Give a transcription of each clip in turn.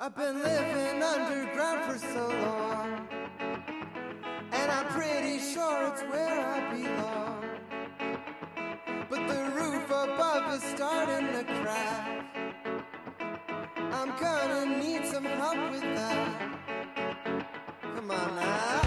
I've been living underground for so long, and I'm pretty sure it's where I belong. But the roof above is starting to crack. I'm gonna need some help with that. Come on now.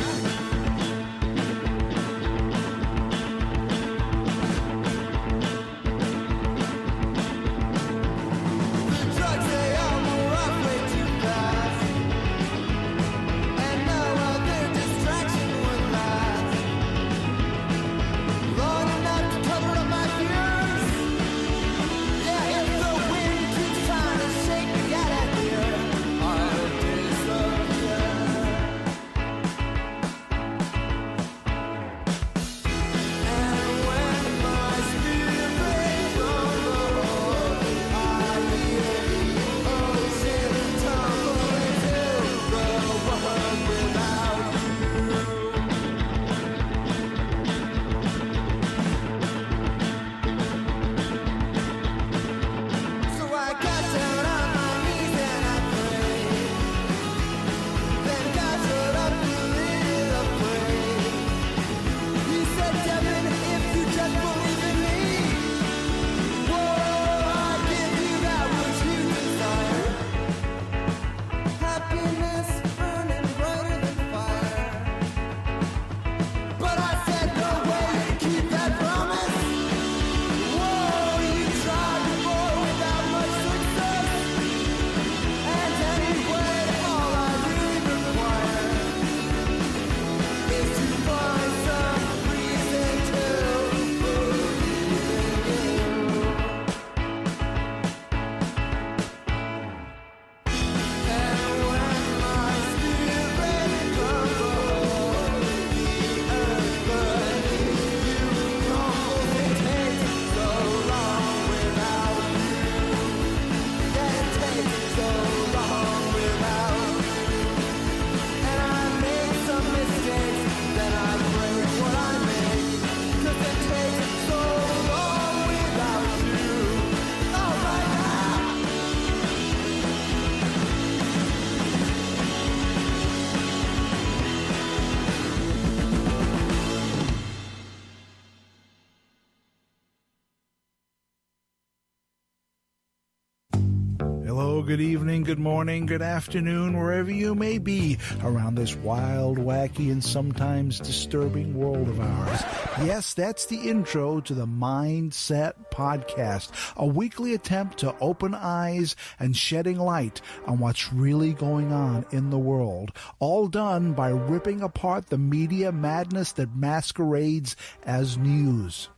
Good evening, good morning, good afternoon, wherever you may be around this wild, wacky, and sometimes disturbing world of ours. Yes, that's the intro to the Mindset Podcast, a weekly attempt to open eyes and shedding light on what's really going on in the world, all done by ripping apart the media madness that masquerades as news.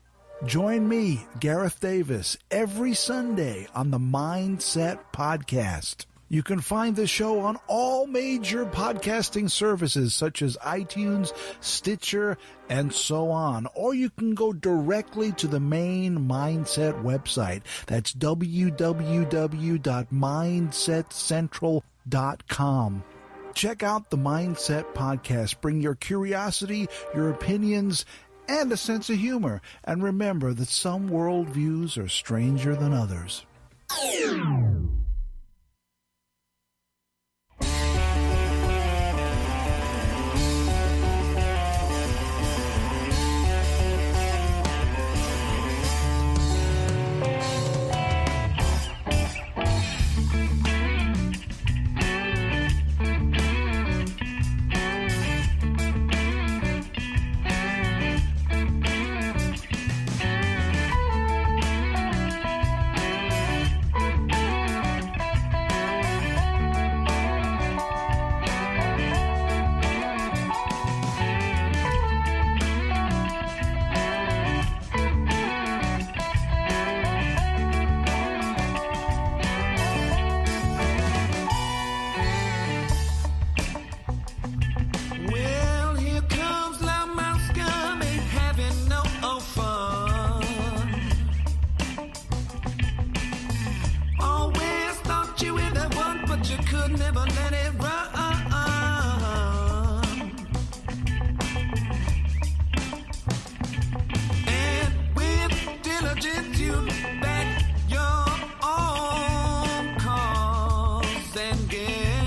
Join me, Gareth Davis, every Sunday on the Mindset Podcast. You can find the show on all major podcasting services such as iTunes, Stitcher, and so on. Or you can go directly to the main Mindset website. That's www.mindsetcentral.com. Check out the Mindset Podcast. Bring your curiosity, your opinions, and a sense of humor. And remember that some worldviews are stranger than others. Back your own cause and get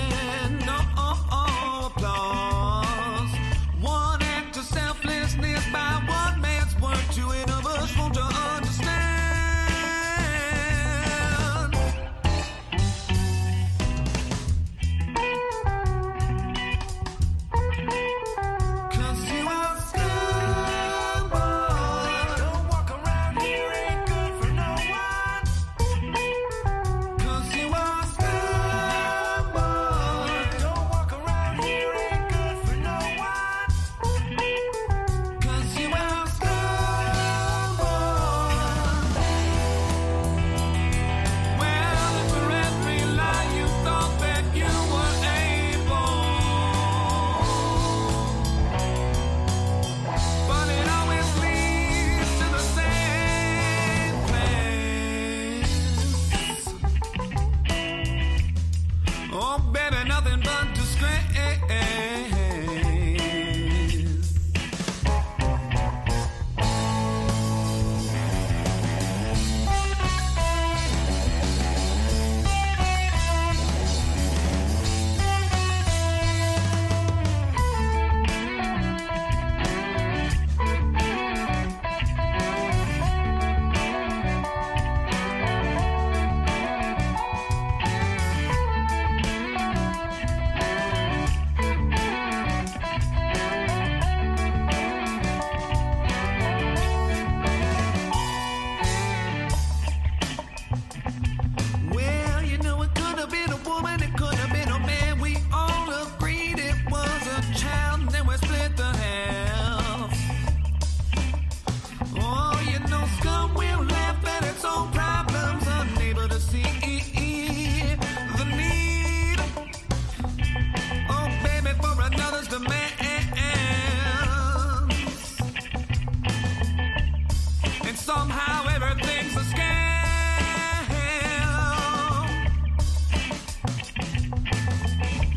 somehow everything's a scam.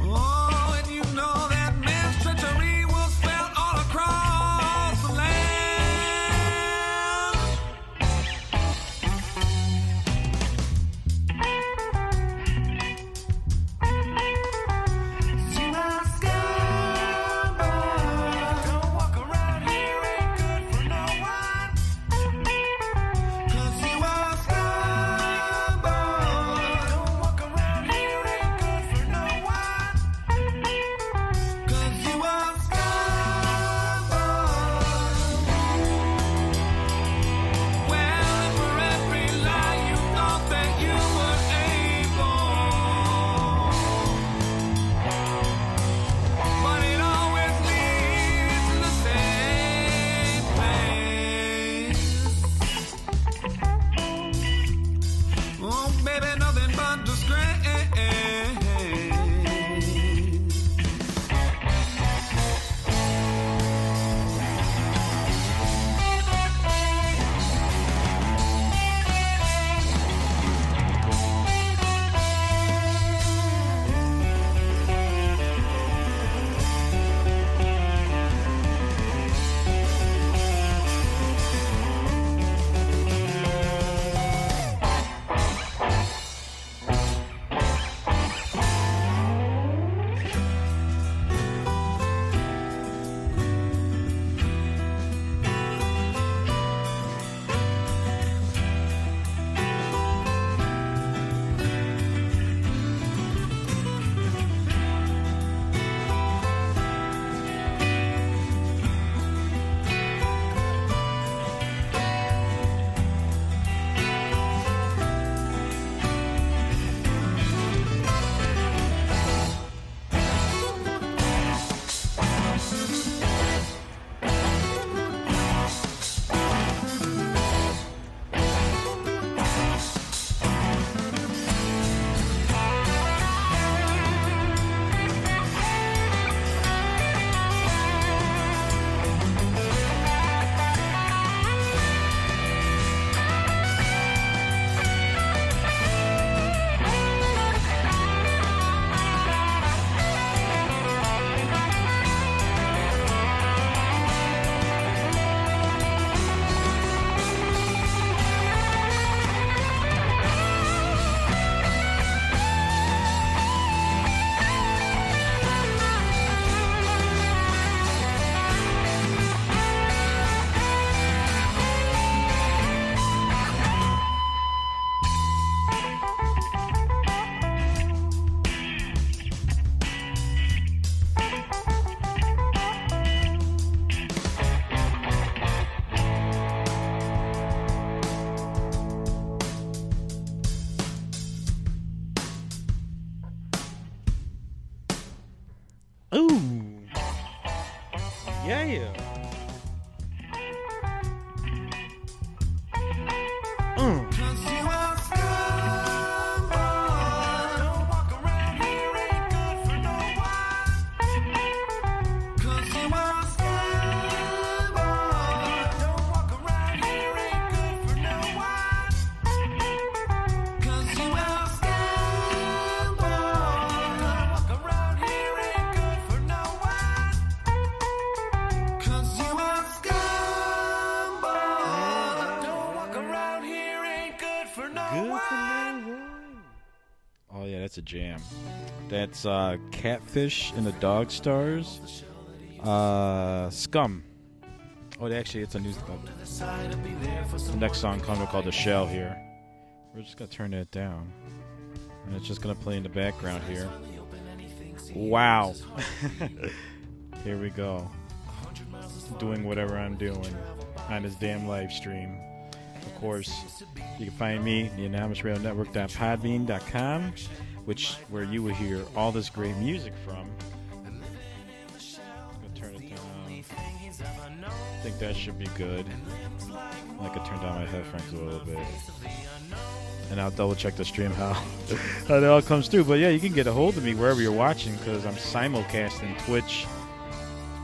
Oh, and you know that man's treachery was felt all across the land. See my scumbag, don't walk around here, ain't good for no one. 'Cause you are scumbag, don't walk around here, ain't good for no one. 'Cause you are scumbag. Well, and for every lie you thought that you were able, but it always leads to the same place. Oh, baby, nothing but disgrace. Ooh. Yeah. Cause you are scumbag, don't walk around here, ain't good for no one. Cause you are scumbag, don't walk around here, ain't good for no one. Cause you are scumbag, don't walk around here, ain't good for no one. Cause you are scumbag, don't walk around here, ain't good for no one. Oh yeah, that's a jam. That's Catfish and the Dog Stars. Scum. Oh, actually, it's a new. The next song coming called The Shell here. We're just gonna turn that down, and it's just gonna play in the background here. Wow. Here we go. Doing whatever I'm doing on this damn live stream. Of course, you can find me at the anonymousradionetwork.podbean.com, where you will hear all this great music from. I'm gonna turn it down. I think that should be good. I could turn down my headphones a little bit. And I'll double check the stream how that all comes through. But yeah, you can get a hold of me wherever you're watching, because I'm simulcasting Twitch,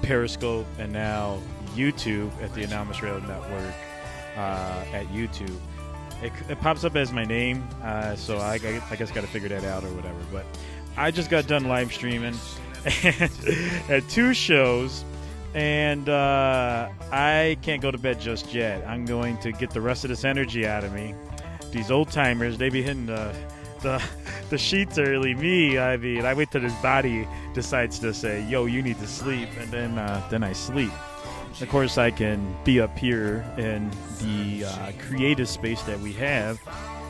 Periscope, and now YouTube at the Anonymous Radio Network. at YouTube. It pops up as my name, so I guess got to figure that out or whatever. But I just got done live streaming at 2 shows, and I can't go to bed just yet. I'm going to get the rest of this energy out of me. These old timers, they be hitting the sheets early. Me, I mean, I wait till his body decides to say, "Yo, you need to sleep," and then I sleep. Of course, I can be up here in the creative space that we have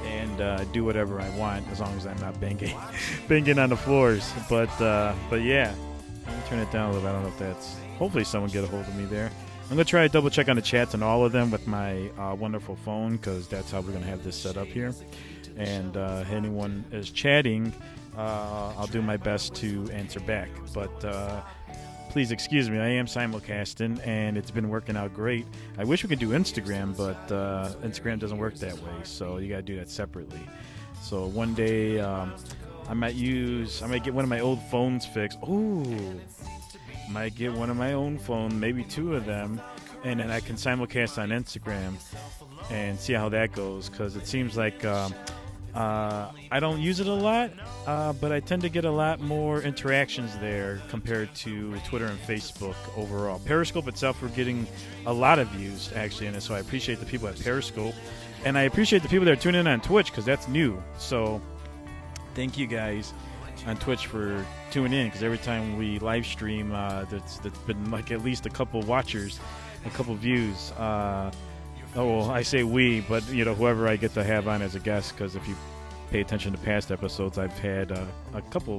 and do whatever I want as long as I'm not banging on the floors. But yeah, let me turn it down a little bit. I don't know if that's. Hopefully, someone get a hold of me there. I'm gonna try to double check on the chats and all of them with my wonderful phone, because that's how we're gonna have this set up here. And if anyone is chatting, I'll do my best to answer back. But please excuse me, I am simulcasting, and it's been working out great. I wish we could do Instagram, but Instagram doesn't work that way, so you gotta do that separately. So one day, I might get one of my old phones fixed. Ooh, might get one of my own phone, maybe 2 of them, and then I can simulcast on Instagram and see how that goes, because it seems like I don't use it a lot, but I tend to get a lot more interactions there compared to Twitter and Facebook overall. Periscope itself, we're getting a lot of views, actually, and so I appreciate the people at Periscope, and I appreciate the people that are tuning in on Twitch, because that's new. So thank you guys on Twitch for tuning in, because every time we live stream, that's been like at least a couple watchers, a couple views. I say we, but whoever I get to have on as a guest, because if you pay attention to past episodes, I've had a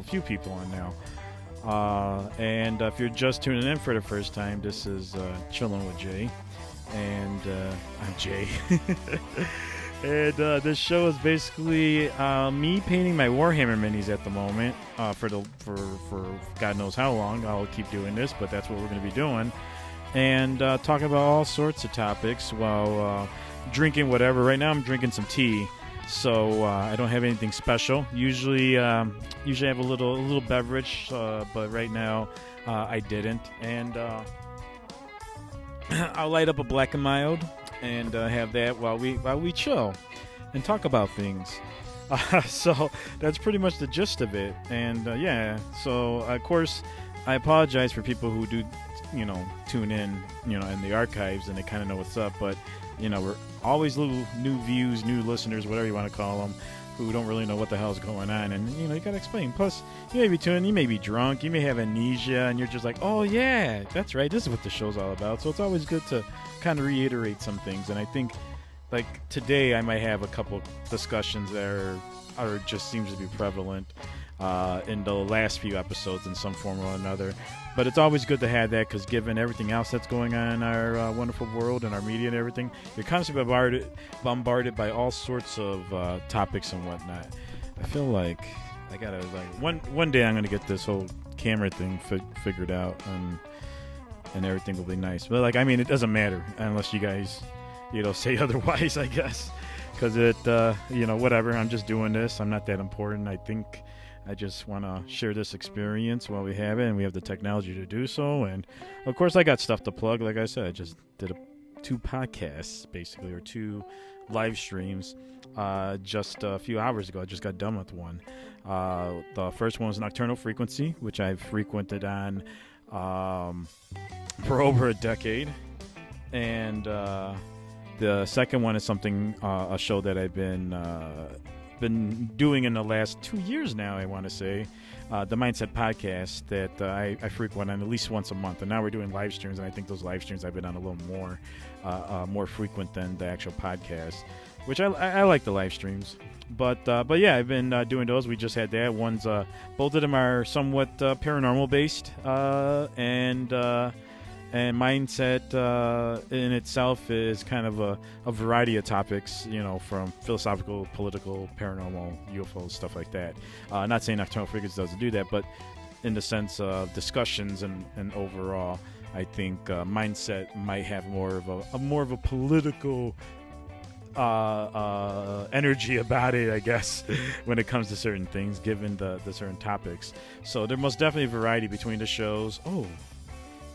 few people on now. And if you're just tuning in for the first time, this is Chillin with Jay, and I'm Jay. And this show is basically me painting my Warhammer minis at the moment for God knows how long. I'll keep doing this, but that's what we're going to be doing. And talking about all sorts of topics while drinking whatever. Right now I'm drinking some tea, so I don't have anything special. Usually I have a little beverage, but right now I didn't. And I'll light up a black and mild and have that while we chill and talk about things. So that's pretty much the gist of it. And yeah, so of course I apologize for people who do tune in in the archives and they kind of know what's up, but we're always little new views, new listeners, whatever you want to call them, who don't really know what the hell's going on, and you gotta explain. Plus, you may be tuning, you may be drunk, you may have amnesia, and you're just like, oh yeah, that's right, this is what the show's all about. So it's always good to kind of reiterate some things. And I think like today I might have a couple discussions that are just seems to be prevalent in the last few episodes in some form or another. But it's always good to have that, because given everything else that's going on in our wonderful world and our media and everything, you're constantly bombarded by all sorts of topics and whatnot. I feel like I gotta one day I'm gonna get this whole camera thing figured out, and everything will be nice. But it doesn't matter unless you guys say otherwise, I guess, because it whatever. I'm just doing this. I'm not that important. I think I just want to share this experience while we have it, and we have the technology to do so. And of course, I got stuff to plug. Like I said, I just did 2 podcasts, basically, or 2 live streams just a few hours ago. I just got done with one. The first one was Nocturnal Frequency, which I've frequented on for over a decade. And the second one is a show that I've been doing in the last 2 years now, I want to say, the Mindset Podcast that I frequent on at least once a month. And now we're doing live streams, and I think those live streams I've been on a little more frequent than the actual podcast, which I like the live streams. But yeah, I've been doing those. We just had that. One's both of them are somewhat paranormal based, and Mindset in itself is kind of a variety of topics, from philosophical, political, paranormal, UFOs, stuff like that. Not saying Nocturnal Frequency doesn't do that, but in the sense of discussions and overall, I think Mindset might have more of a political energy about it, I guess, when it comes to certain things, given the certain topics. So there must definitely be variety between the shows. Oh,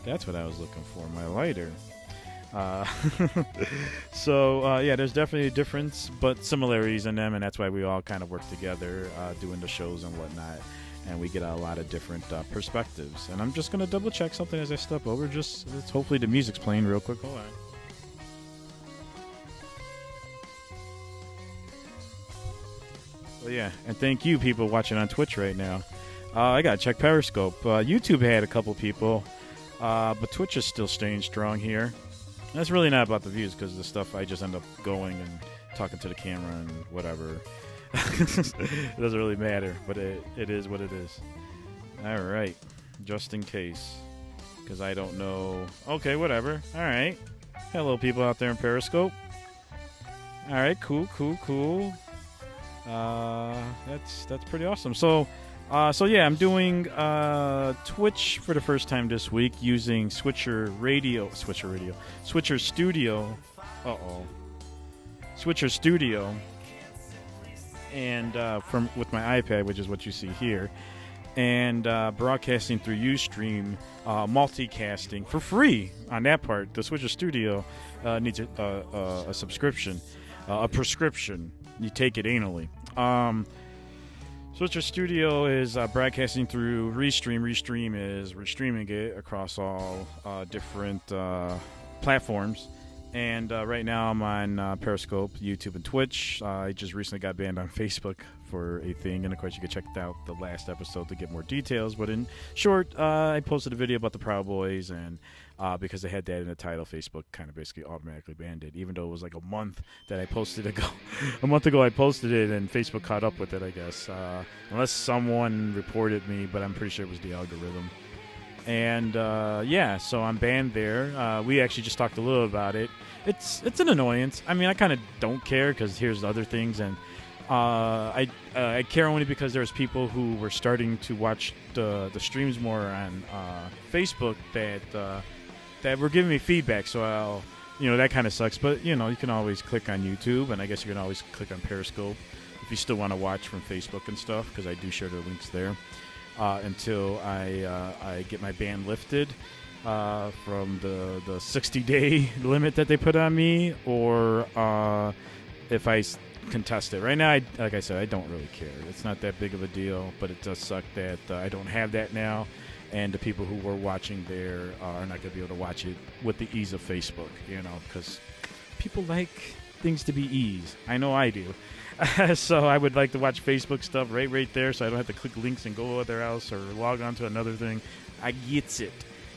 that's what I was looking for, my lighter. Yeah, there's definitely a difference, but similarities in them, and that's why we all kind of work together doing the shows and whatnot, and we get a lot of different perspectives. And I'm just going to double check something as I step over. Hopefully the music's playing real quick. Hold on. Well, yeah, and thank you people watching on Twitch right now. I got to check Periscope. YouTube had a couple people, but Twitch is still staying strong here. That's really not about the views, because the stuff I just end up going and talking to the camera and whatever. It doesn't really matter, but it is what it is. All right, just in case, because I don't know. Okay, whatever. All right. Hello, people out there in Periscope. All right, cool. That's pretty awesome. So yeah, I'm doing Twitch for the first time this week using Switcher Studio, and with my iPad, which is what you see here, and broadcasting through Ustream, multicasting for free on that part. The Switcher Studio needs a subscription, a prescription. You take it anally. Switcher Studio is broadcasting through Restream. Restream is restreaming it across all different platforms. And right now I'm on Periscope, YouTube, and Twitch. I just recently got banned on Facebook for a thing. And, of course, you can check out the last episode to get more details. But in short, I posted a video about the Proud Boys, and because they had that in the title, Facebook kind of basically automatically banned it, even though it was like a month that I posted ago. A month ago I posted it, and Facebook caught up with it, I guess. Unless someone reported me, but I'm pretty sure it was the algorithm. And, so I'm banned there. We actually just talked a little about it. It's an annoyance. I mean, I kind of don't care, because here's other things, and I care only because there's people who were starting to watch the streams more on Facebook that were giving me feedback, so that kind of sucks. But, you can always click on YouTube, and I guess you can always click on Periscope if you still want to watch from Facebook and stuff, because I do share the links there. Until I get my ban lifted from the 60-day limit that they put on me, or if I contest it. Right now, like I said, I don't really care. It's not that big of a deal, but it does suck that I don't have that now, and the people who were watching there are not going to be able to watch it with the ease of Facebook, because people like things to be ease. I know I do. So I would like to watch Facebook stuff right there, so I don't have to click links and go other else or log on to another thing. I gets it.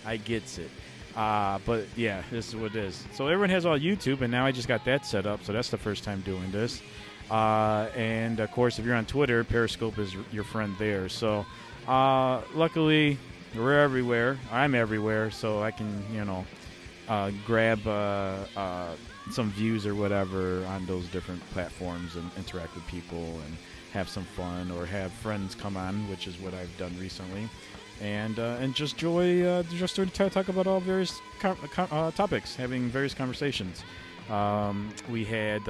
But yeah, this is what it is. So everyone has all YouTube, and now I just got that set up, so that's the first time doing this. And of course, if you're on Twitter, Periscope is your friend there. So luckily, we're everywhere. I'm everywhere, so I can, grab some views or whatever on those different platforms and interact with people and have some fun, or have friends come on, which is what I've done recently, and just talk about all various topics, having various conversations. We had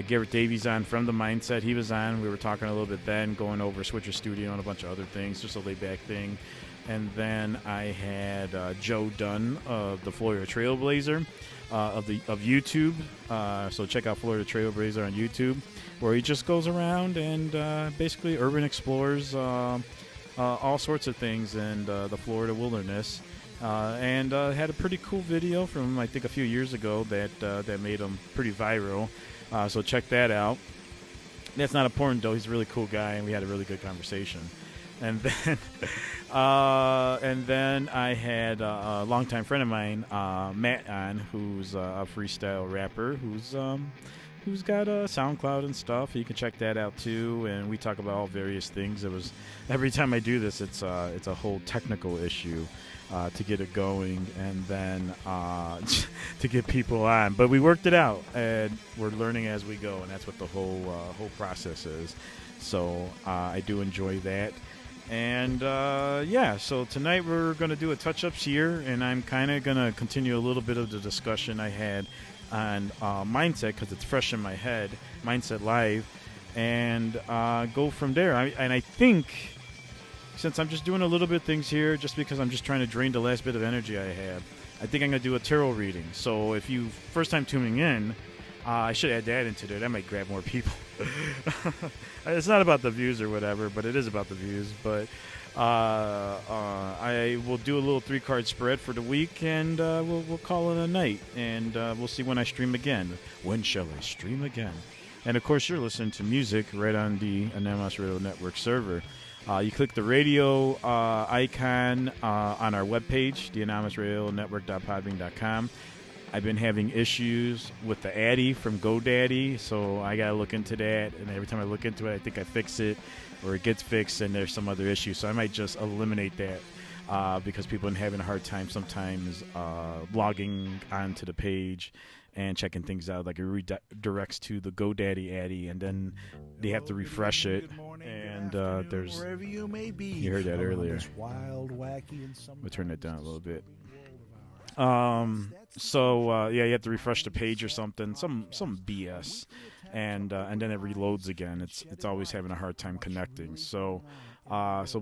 Garrett Davies on from The Mindset. He was on. We were talking a little bit then, going over Switcher Studio and a bunch of other things, just a laid-back thing. And then I had Joe Dunn of the Florida Trailblazer of YouTube. So check out Florida Trailblazer on YouTube, where he just goes around and basically urban explores all sorts of things in the Florida wilderness. And had a pretty cool video from, I think, a few years ago that made him pretty viral. So check that out. That's not important, though. He's a really cool guy, and we had a really good conversation. And then, I had a longtime friend of mine, Matt, on, who's a freestyle rapper, who's got a SoundCloud and stuff. You can check that out too. And we talk about all various things. It was every time I do this, it's a whole technical issue to get it going, and then to get people on. But we worked it out, and we're learning as we go, and that's what the whole process is. So I do enjoy that. And so tonight we're going to do a touch-ups here, and I'm kind of going to continue a little bit of the discussion I had on Mindset, because it's fresh in my head, Mindset Live, and go from there. I think, since I'm just doing a little bit of things here, just because I'm just trying to drain the last bit of energy I have, I think I'm going to do a tarot reading. So if you first time tuning in, I should add that into there. That might grab more people. It's not about the views or whatever, but it is about the views. But I will do a little 3-card spread for the week, and we'll call it a night. And we'll see when I stream again. When shall I stream again? And, of course, you're listening to music right on the Anonymous Radio Network server. You click the radio icon on our webpage, theanonymousradionetwork.podbean.com. I've been having issues with the Addy from GoDaddy, so I got to look into that. And every time I look into it, I think I fix it or it gets fixed and there's some other issue. So I might just eliminate that because people are having a hard time sometimes logging onto the page and checking things out. Like it redirects to the GoDaddy Addy, and then they have to refresh it. And there's, you heard that earlier. We'll turn that down a little bit. So you have to refresh the page or something, some BS, and then it reloads again. It's always having a hard time connecting. So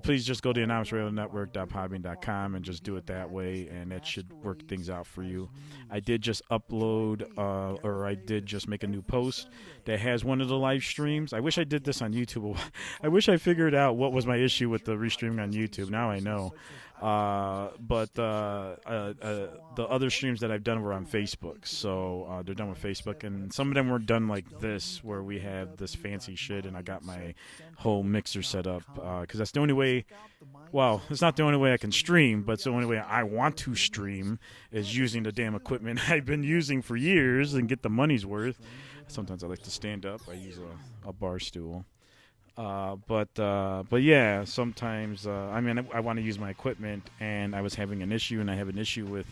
please just go to anonymousradionetwork.podbean.com and just do it that way, and that should work things out for you. I did just upload, or I did just make a new post that has one of the live streams. I wish I did this on YouTube. I wish I figured out what was my issue with the restreaming on YouTube. Now I know. But the other streams that I've done were on Facebook, so they're done with Facebook, and some of them were done like this, where we have this fancy shit, and I got my whole mixer set up, because that's the only way. Well, it's not the only way I can stream, but it's the only way I want to stream is using the damn equipment I've been using for years and get the money's worth. Sometimes I like to stand up. I use a bar stool. But yeah, sometimes, I want to use my equipment, and I was having an issue, and I have an issue with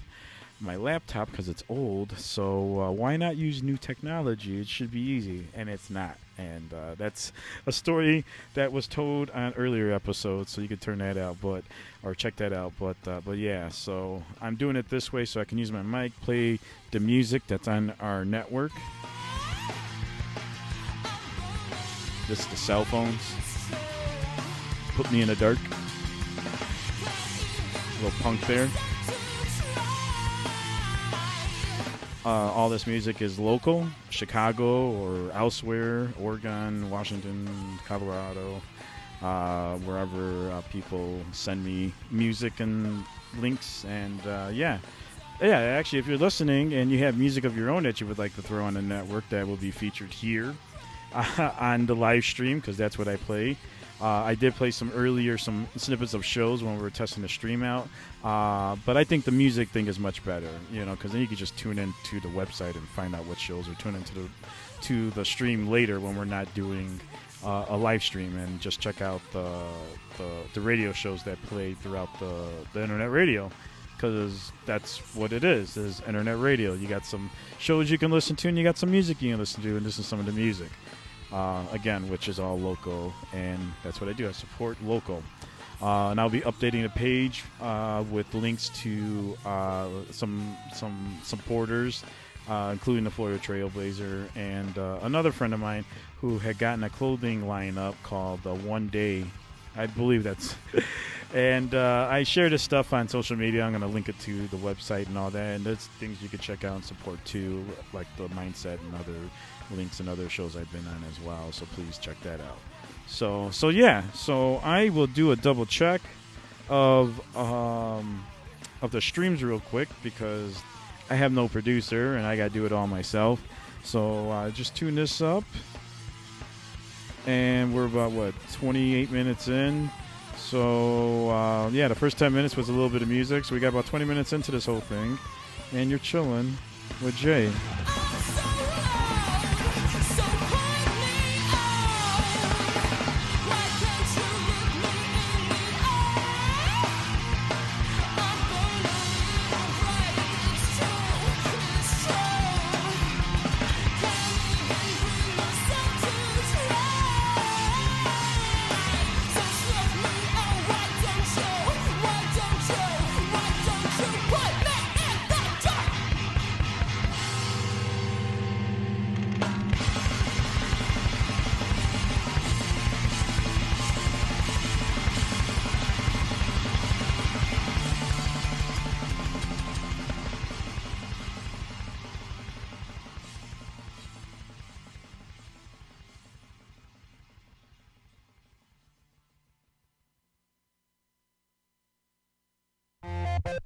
my laptop because it's old, so why not use new technology? It should be easy, and it's not. And that's a story that was told on earlier episodes, so you could turn that out, or check that out. But yeah, so I'm doing it this way so I can use my mic, play the music that's on our network. This is the cell phones. Put me in the dark. A little punk there. All this music is local, Chicago or elsewhere, Oregon, Washington, Colorado, wherever people send me music and links. And yeah, actually, if you're listening and you have music of your own that you would like to throw on the network, that will be featured here on the live stream, because that's what I play. I did play some snippets of shows when we were testing the stream out, but I think the music thing is much better, because then you can just tune into the website and find out what shows, or tune into the stream later when we're not doing a live stream, and just check out the radio shows that play throughout the internet radio, because that's what it is internet radio. You got some shows you can listen to, and you got some music you can listen to, and this is some of the music. Again, which is all local, and that's what I do. I support local. And I'll be updating the page with links to some supporters, including the Florida Trailblazer, and another friend of mine who had gotten a clothing line up called One Day. I believe that's... And I share this stuff on social media. I'm going to link it to the website and all that, and there's things you can check out and support too, like the Mindset and other links and other shows I've been on as well, so please check that out. So I will do a double check of the streams real quick, because I have no producer and I got to do it all myself. So just tune this up, and we're about 28 minutes in. So the first 10 minutes was a little bit of music, so we got about 20 minutes into this whole thing, and you're chilling with Jay. Alright,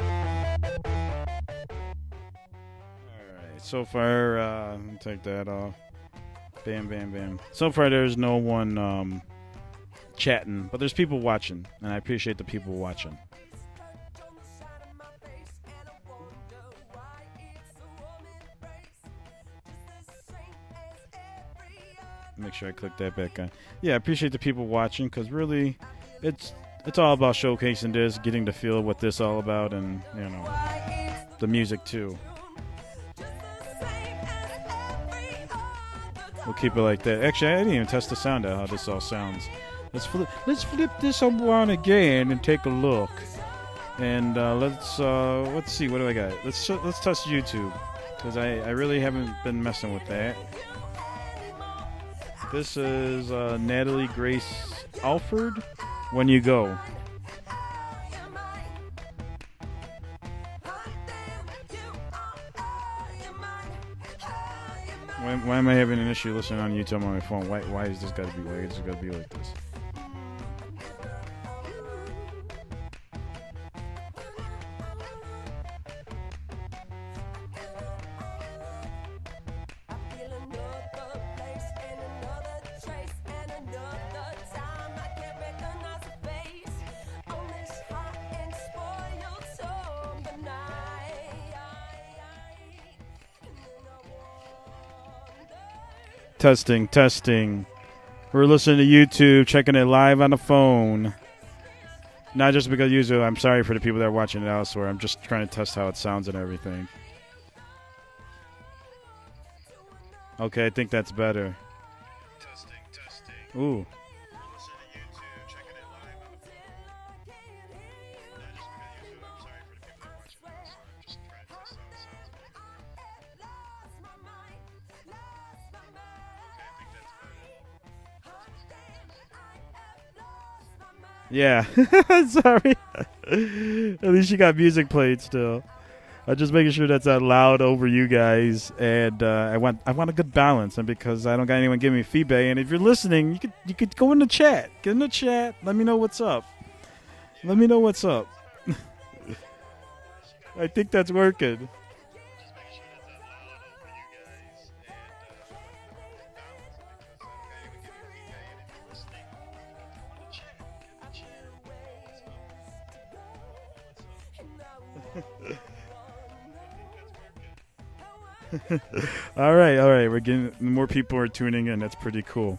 so far, let me take that off. Bam, bam, bam. So far, there's no one chatting, but there's people watching, and I appreciate the people watching. Make sure I click that back on. Yeah, I appreciate the people watching, because really, it's all about showcasing this, getting to feel what this all about, and, you know, the music, too. We'll keep it like that. Actually, I didn't even test the sound out, how this all sounds. Let's flip this on again and take a look. And let's see, what do I got? Let's test YouTube, because I really haven't been messing with that. This is Natalie Grace Alford, When You Go. Why am I having an issue listening on YouTube on my phone? Why is this gotta be like this? Testing. We're listening to YouTube, checking it live on the phone. Not just because YouTube, I'm sorry for the people that are watching it elsewhere. I'm just trying to test how it sounds and everything. Okay, I think that's better. Testing. Ooh. Yeah, sorry. At least you got music played still. I'm just making sure that's not loud over you guys, and I want a good balance, and because I don't got anyone giving me feedback, and if you're listening, you could go in the chat. Get in the chat. Let me know what's up. I think that's working. All right. We're getting more people are tuning in. That's pretty cool.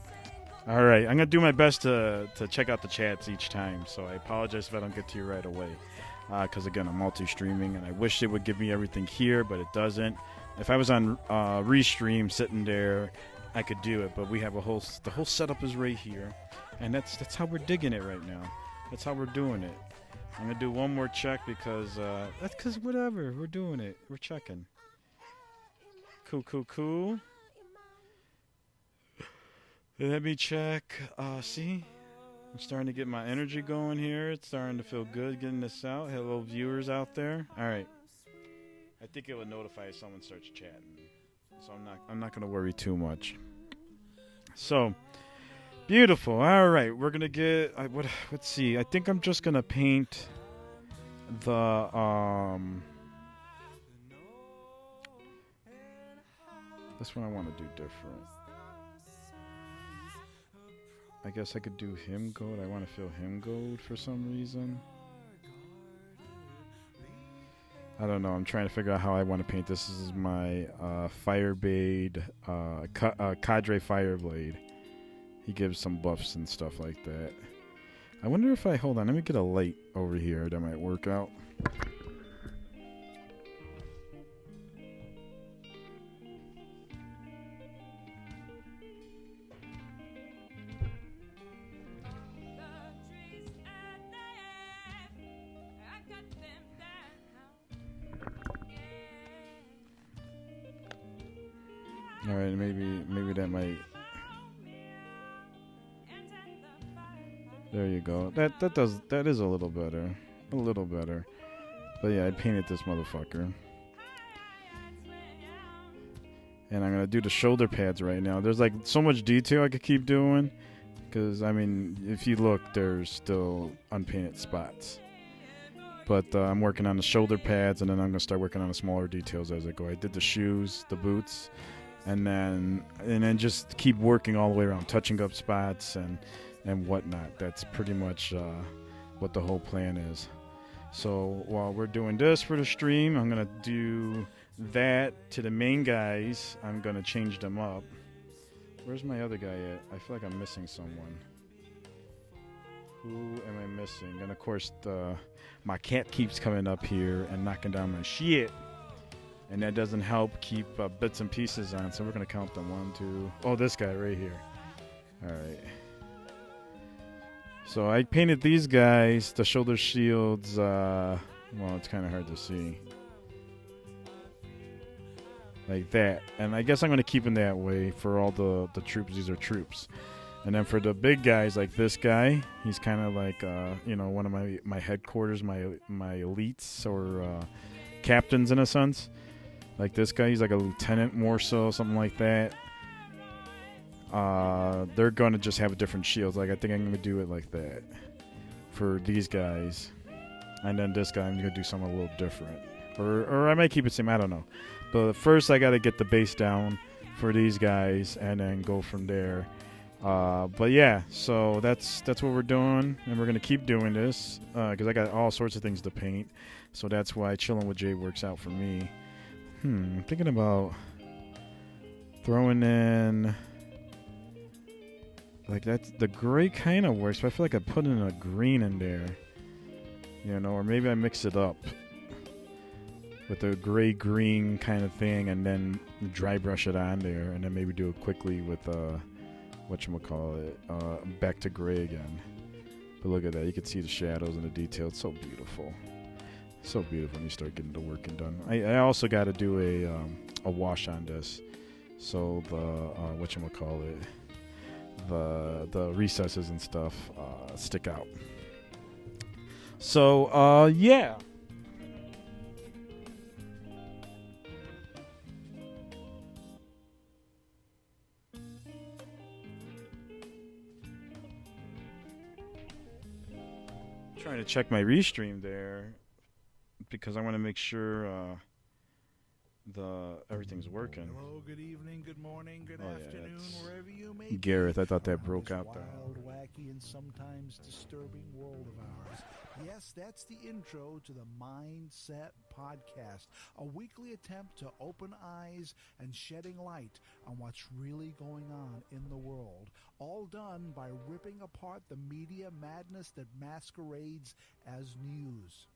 All right, I'm gonna do my best to check out the chats each time. So I apologize if I don't get to you right away, because again, I'm multi-streaming, and I wish it would give me everything here, but it doesn't. If I was on Restream sitting there, I could do it. But we have the whole setup is right here, and that's how we're digging it right now. That's how we're doing it. I'm gonna do one more check because whatever, we're doing it. We're checking. Cool. Let me check. See? I'm starting to get my energy going here. It's starting to feel good getting this out. Hello, viewers out there. All right. I think it will notify if someone starts chatting. So I'm not going to worry too much. So, beautiful. All right. We're going to get... let's see. I think I'm just going to paint the... This one I want to do different. I guess I could do him gold. I want to feel him gold for some reason. I don't know. I'm trying to figure out how I want to paint this. This is my Fireblade, Cadre Fireblade. He gives some buffs and stuff like that. I wonder if hold on, let me get a light over here. That might work out. All right, maybe that might. There you go. That is a little better. But yeah, I painted this motherfucker. And I'm gonna do the shoulder pads right now. There's like so much detail I could keep doing, because I mean, if you look, there's still unpainted spots. But I'm working on the shoulder pads, and then I'm going to start working on the smaller details as I go. I did the shoes, the boots, and then just keep working all the way around, touching up spots and whatnot. That's pretty much what the whole plan is. So while we're doing this for the stream, I'm going to do that to the main guys. I'm going to change them up. Where's my other guy at? I feel like I'm missing someone. Who am I missing? And of course, my cat keeps coming up here and knocking down my shit. And that doesn't help keep bits and pieces on. So we're going to count them. 1, 2. Oh, this guy right here. All right. So I painted these guys, the shoulder shields. Well, it's kind of hard to see. Like that. And I guess I'm going to keep them that way for all the troops. These are troops. And then for the big guys, like this guy, he's kind of like, one of my headquarters, my elites or captains in a sense. Like this guy, he's like a lieutenant more so, something like that. They're going to just have different shields. Like I think I'm going to do it like that for these guys. And then this guy, I'm going to do something a little different. Or I might keep it same, I don't know. But first I got to get the base down for these guys and then go from there. But yeah, so that's what we're doing, and we're going to keep doing this because I got all sorts of things to paint. So that's why Chillin with Jay works out for me. I'm thinking about throwing in... Like that's the gray kind of works, but I feel like I put in a green in there, or maybe I mix it up with a gray-green kind of thing, and then dry brush it on there, and then maybe do it quickly with back to gray again. But look at that, you can see the shadows and the detail. It's so beautiful, so beautiful when you start getting the work done. I also got to do a wash on this, so the recesses and stuff stick out. So yeah. Trying to check my restream there because I want to make sure everything's working. Hello, good evening, good morning, good afternoon, wherever you may be. Gareth, I thought that broke out there. Wild, wacky, and sometimes disturbing world of ours. Yes, that's the intro to the Mindset Podcast, a weekly attempt to open eyes and shedding light on what's really going on in the world, all done by ripping apart the media madness that masquerades as news.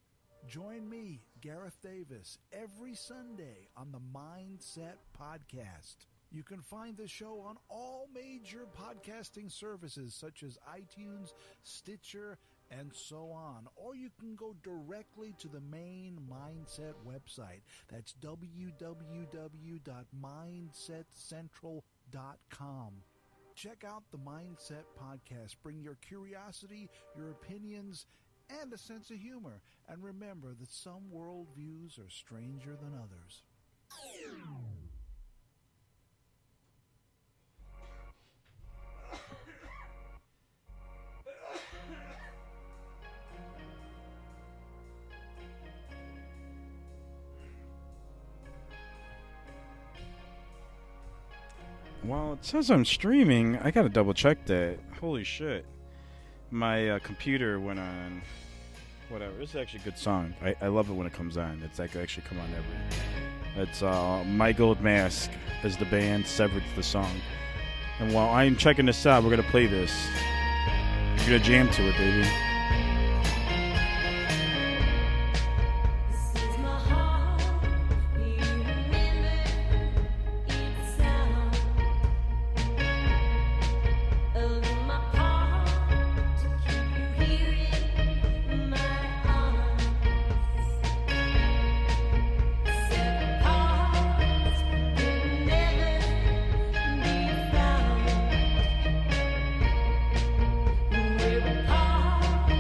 Join me, Gareth Davis, every Sunday on the Mindset Podcast. You can find the show on all major podcasting services such as iTunes, Stitcher, and so on. Or you can go directly to the main Mindset website. That's www.mindsetcentral.com. Check out the Mindset Podcast. Bring your curiosity, your opinions, and a sense of humor. And remember that some worldviews are stranger than others. Well, it says I'm streaming. I gotta double check that. Holy shit. My computer went on. Whatever. This is actually a good song. I love it when it comes on. It's like actually come on every. It's My Gold Mask is the band, Severed's the song. And while I'm checking this out, we're gonna play this. We're gonna jam to it, baby. We're apart.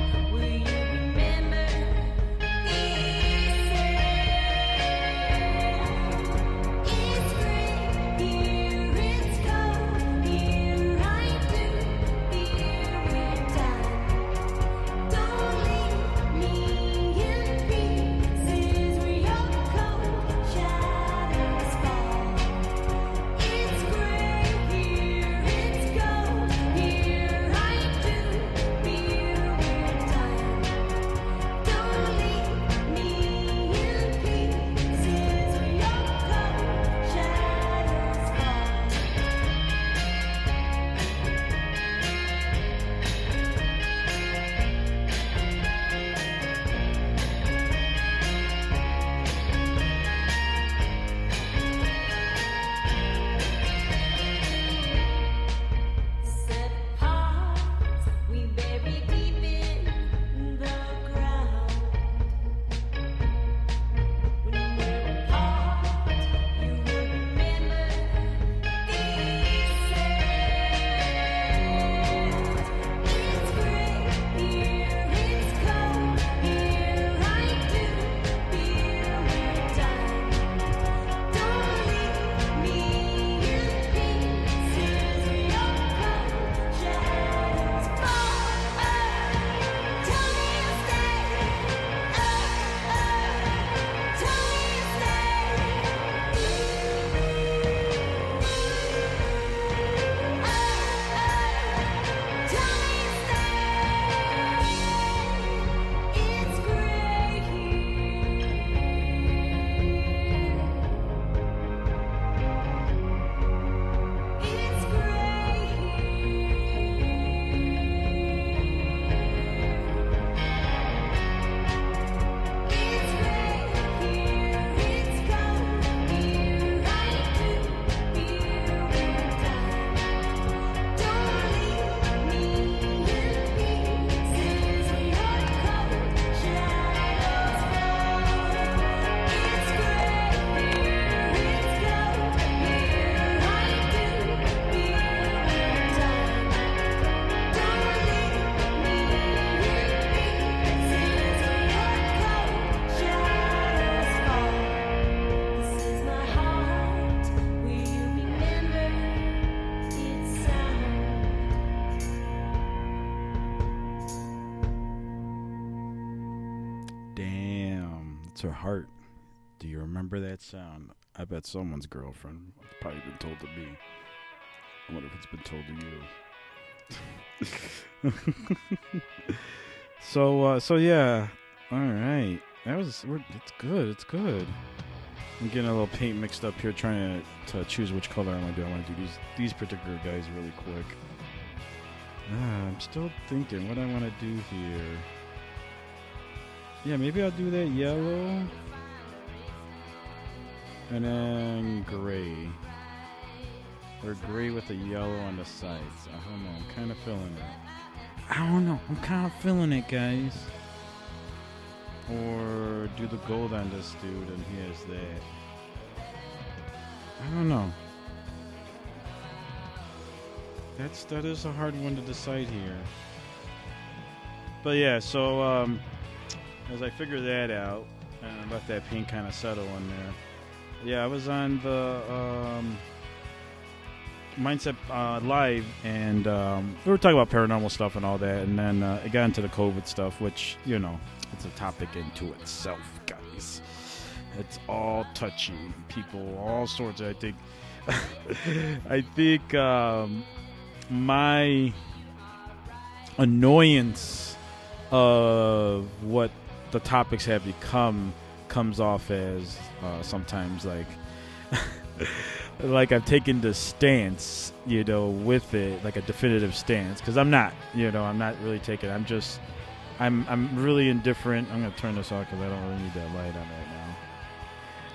her heart. Do you remember that sound? I bet someone's girlfriend has probably been told to me. I wonder if it's been told to you. So yeah. All right. It's good. It's good. I'm getting a little paint mixed up here, trying to choose which color I want to do. I want to do these particular guys really quick. I'm still thinking what I want to do here. Yeah, maybe I'll do that yellow. And then gray. Or gray with the yellow on the sides. I don't know. I'm kind of feeling it. I don't know. I'm kind of feeling it, guys. Or do the gold on this dude and he has that. I don't know. That is a hard one to decide here. But yeah, so as I figure that out and let that paint kind of settle in there. Yeah, I was on the Mindset Live, and we were talking about paranormal stuff and all that, and then it got into the COVID stuff, which, you know, it's a topic into itself, guys. It's all touchy. People, all sorts. I think my annoyance of what the topics have become comes off as sometimes like like I've taken the stance, you know, with it, like a definitive stance, because I'm not really taking it. I'm really indifferent. I'm going to turn this off because I don't really need that light on right now.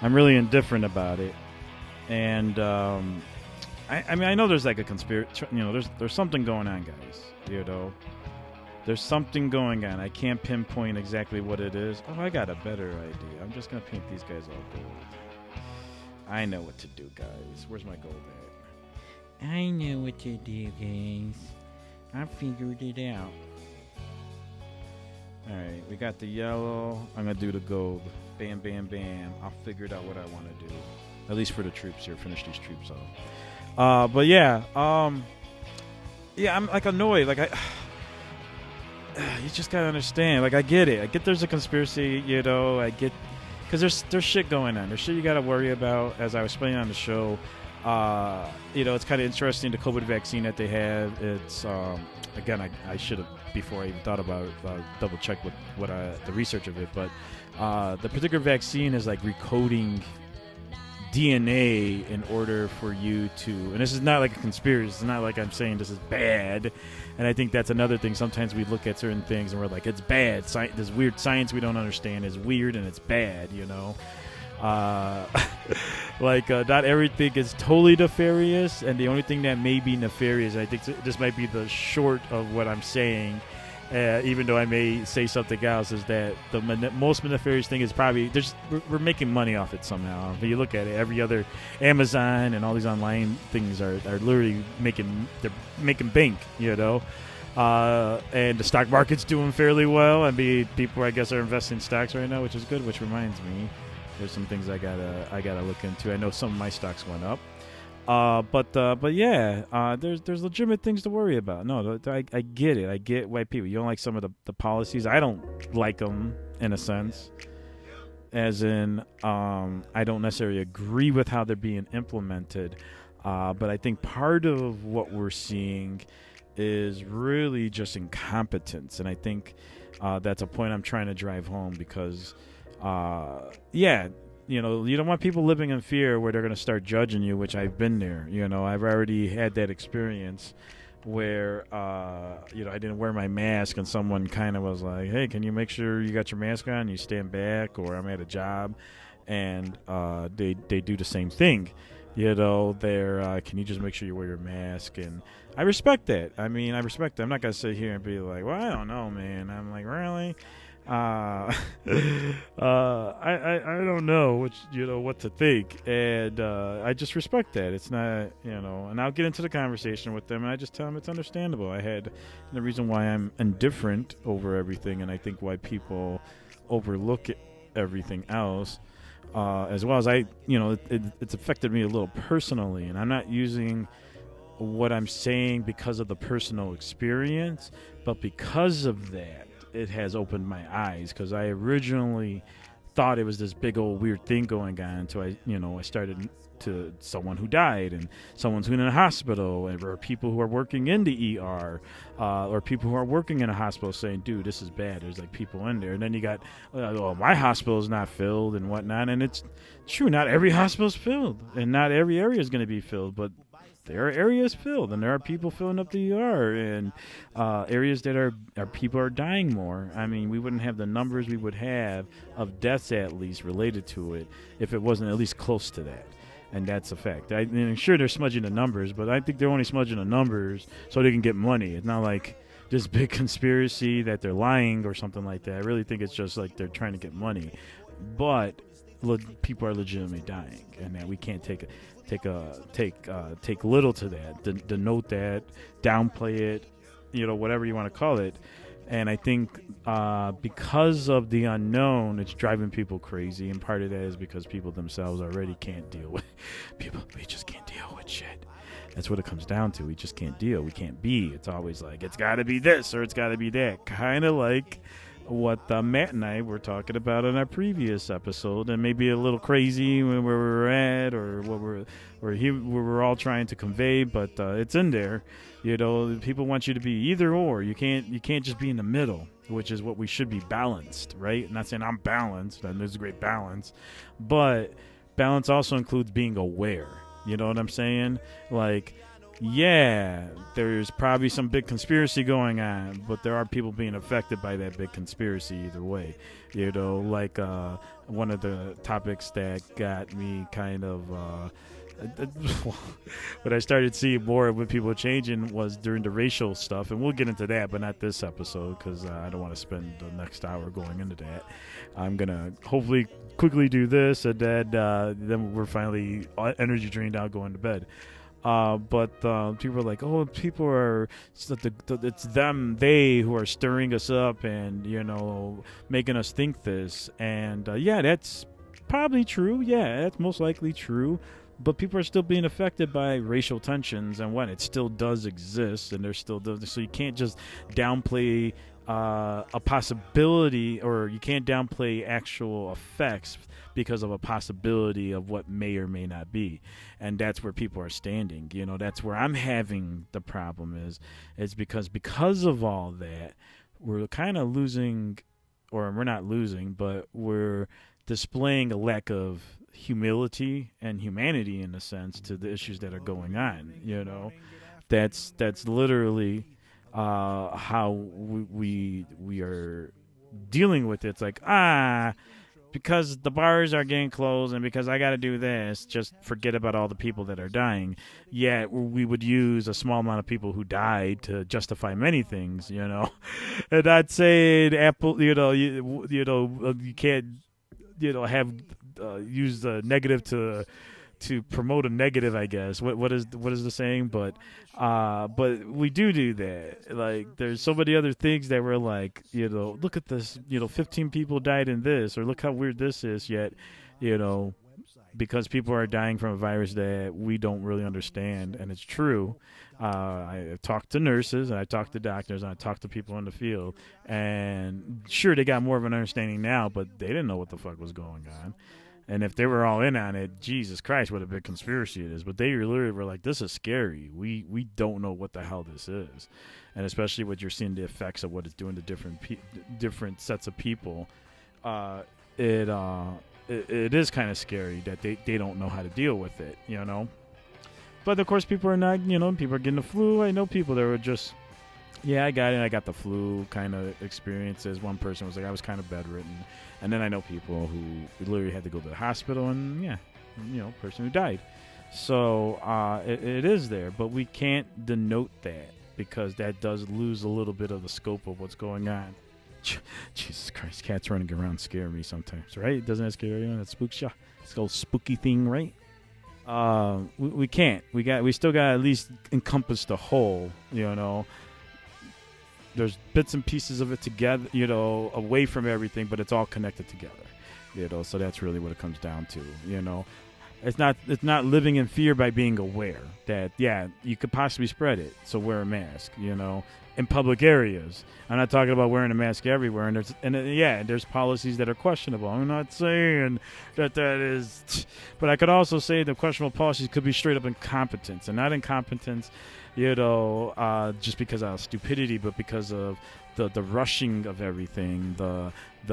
I'm really indifferent about it. And I mean, I know there's like a conspiracy, you know, there's something going on, guys, you know. There's something going on. I can't pinpoint exactly what it is. Oh, I got a better idea. I'm just going to paint these guys all gold. I know what to do, guys. Where's my gold at? I know what to do, guys. I figured it out. Alright, we got the yellow. I'm going to do the gold. Bam, bam, bam. I'll figure it out what I want to do. At least for the troops here. Finish these troops off. But yeah. Yeah, I'm like annoyed. Like you just got to understand. Like, I get it. I get there's a conspiracy, you know. I get... Because there's shit going on. There's shit you got to worry about. As I was explaining on the show, you know, it's kind of interesting, the COVID vaccine that they have. It's, again, I should have, before I even thought about it, double check what the research of it. But the particular vaccine is like recoding DNA in order for you to, and this is not like a conspiracy, it's not like I'm saying this is bad, and I think that's another thing. Sometimes we look at certain things and we're like, it's bad. This weird science we don't understand is weird and it's bad, you know. Like not everything is totally nefarious, and the only thing that may be nefarious, I think this might be the short of what I'm saying, even though I may say something else, is that the most nefarious thing is probably we're making money off it somehow. If you look at it, every other Amazon and all these online things are literally making bank, you know. And the stock market's doing fairly well. I mean, people, I guess, are investing in stocks right now, which is good. Which reminds me, there's some things I gotta look into. I know some of my stocks went up. But yeah, there's legitimate things to worry about. No, I get it. I get why people, you don't like some of the policies. I don't like them in a sense, as in I don't necessarily agree with how they're being implemented. But I think part of what we're seeing is really just incompetence, and I think that's a point I'm trying to drive home, because yeah. You know, you don't want people living in fear where they're going to start judging you, which I've been there. You know, I've already had that experience where, you know, I didn't wear my mask and someone kind of was like, hey, can you make sure you got your mask on? You stand back, or I'm at a job. And they do the same thing. You know, they're, can you just make sure you wear your mask? And I respect that. I mean, I respect that. I'm not going to sit here and be like, well, I don't know, man. I'm like, really? I don't know what to think, and I just respect that. It's not, you know, and I'll get into the conversation with them, and I just tell them it's understandable. The reason why I'm indifferent over everything, and I think why people overlook everything else, as well as it's affected me a little personally, and I'm not using what I'm saying because of the personal experience, but because of that, it has opened my eyes, because I originally thought it was this big old weird thing going on until I started to someone who died and someone's who's in a hospital, or people who are working in the ER, or people who are working in a hospital saying, dude, this is bad. There's like people in there. And then you got, my hospital is not filled and whatnot. And it's true. Not every hospital is filled and not every area is going to be filled, but there are areas filled, and there are people filling up the ER, and areas that are people are dying more. I mean, we wouldn't have the numbers we would have of deaths, at least related to it, if it wasn't at least close to that. And that's a fact. I'm sure they're smudging the numbers, but I think they're only smudging the numbers so they can get money. It's not like this big conspiracy that they're lying or something like that. I really think it's just like they're trying to get money. But people are legitimately dying, and that we can't take little to that, denote that, downplay it, whatever you want to call it. And I think because of the unknown, it's driving people crazy. And part of that is because people themselves already can't deal with people. We just can't deal with shit. That's what it comes down to. We just can't deal. We can't be. It's always like, it's got to be this or it's got to be that. Kind of like what Matt and I were talking about in our previous episode, and maybe a little crazy where we were at, or what we're all trying to convey, but it's in there. People want you to be either or. You can't just be in the middle, which is what we should be, balanced, right? I'm not saying I'm balanced, and there's a great balance, but balance also includes being aware. You know what I'm saying? Like, yeah, there's probably some big conspiracy going on, but there are people being affected by that big conspiracy either way. Like one of the topics that got me kind of what I started seeing more with people changing was during the racial stuff, and we'll get into that, but not this episode, because I don't want to spend the next hour going into that. I'm gonna hopefully quickly do this, and then we're finally energy drained out going to bed. But people are like, oh, people are, it's they who are stirring us up and, making us think this. And yeah, that's probably true. Yeah, that's most likely true. But people are still being affected by racial tensions, and it still does exist, and there still does. So you can't just downplay a possibility, or you can't downplay actual effects because of a possibility of what may or may not be. And that's where people are standing. That's where I'm having the problem is because of all that, we're kind of losing, or we're not losing, but we're displaying a lack of humility and humanity, in a sense, to the issues that are going on. That's literally how we are dealing with it. It's like, because the bars are getting closed and because I got to do this, just forget about all the people that are dying. Yet we would use a small amount of people who died to justify many things, And I'd say Apple, you can't, have use the negative to promote a negative, I guess. What is the saying? But we do that. Like, there's so many other things that we're like, look at this, 15 people died in this, or look how weird this is. Yet, because people are dying from a virus that we don't really understand, and it's true. I talked to nurses, and I talked to doctors, and I talked to people in the field, and sure, they got more of an understanding now, but they didn't know what the fuck was going on. And if they were all in on it, Jesus Christ, what a big conspiracy it is. But they literally were like, this is scary. We don't know what the hell this is. And especially when you're seeing the effects of what it's doing to different sets of people, it is kind of scary that they don't know how to deal with it, But, of course, people are not, people are getting the flu. I know people that were just, yeah, I got it. I got the flu kind of experiences. One person was like, I was kind of bedridden. And then I know people who literally had to go to the hospital, and person who died. So it is there, but we can't denote that, because that does lose a little bit of the scope of what's going on. Jesus Christ, cats running around scare me sometimes, right? Doesn't that scare you? That spooks you? It's a little spooky thing, right? We can't. We still got to at least encompass the whole, There's bits and pieces of it together, away from everything, but it's all connected together, So that's really what it comes down to, It's not living in fear by being aware that, yeah, you could possibly spread it, so wear a mask, in public areas. I'm not talking about wearing a mask everywhere. There's policies that are questionable. I'm not saying that is, but I could also say the questionable policies could be straight up incompetence, and not incompetence, just because of stupidity, but because of the rushing of everything, the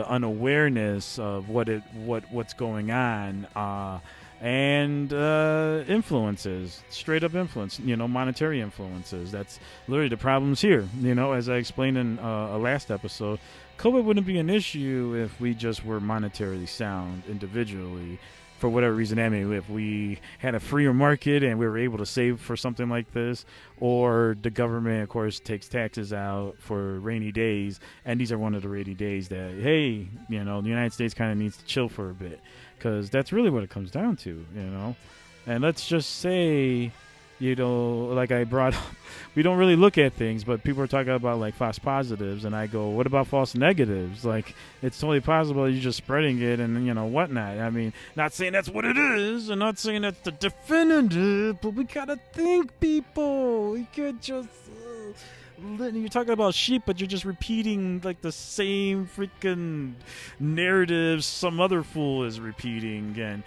unawareness of what's going on, and influences, straight up influence, monetary influences. That's literally the problems here. As I explained in a last episode, COVID wouldn't be an issue if we just were monetarily sound individually. For whatever reason, if we had a freer market and we were able to save for something like this, or the government, of course, takes taxes out for rainy days, and these are one of the rainy days that, hey, the United States kind of needs to chill for a bit, because that's really what it comes down to, And let's just say, like I brought up, we don't really look at things, but people are talking about like false positives, and I go, what about false negatives? Like, it's totally possible you're just spreading it and whatnot. I mean, not saying that's what it is, and not saying that's the definitive, but we gotta think, people. We can't just you're talking about sheep, but you're just repeating like the same freaking narratives some other fool is repeating, and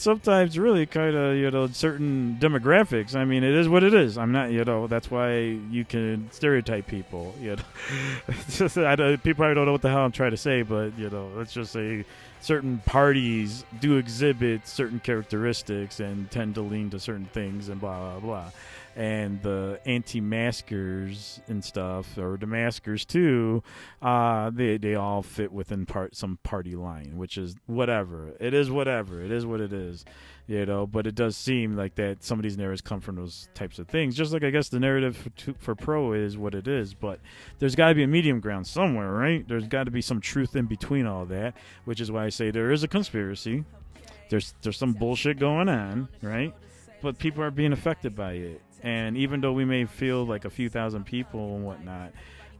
sometimes really kind of certain demographics. I mean, it is what it is. I'm not, that's why you can stereotype people. It's just, people probably don't know what the hell I'm trying to say, but let's just say certain parties do exhibit certain characteristics and tend to lean to certain things and blah blah blah. And the anti-maskers and stuff, or the maskers too, they all fit within some party line, which is whatever. It is whatever. It is what it is, But it does seem like that some of these narratives come from those types of things. Just like I guess the narrative for pro is what it is, but there's got to be a medium ground somewhere, right? There's got to be some truth in between all that, which is why I say there is a conspiracy. There's some bullshit going on, right? But people are being affected by it. And even though we may feel like a few thousand people and whatnot,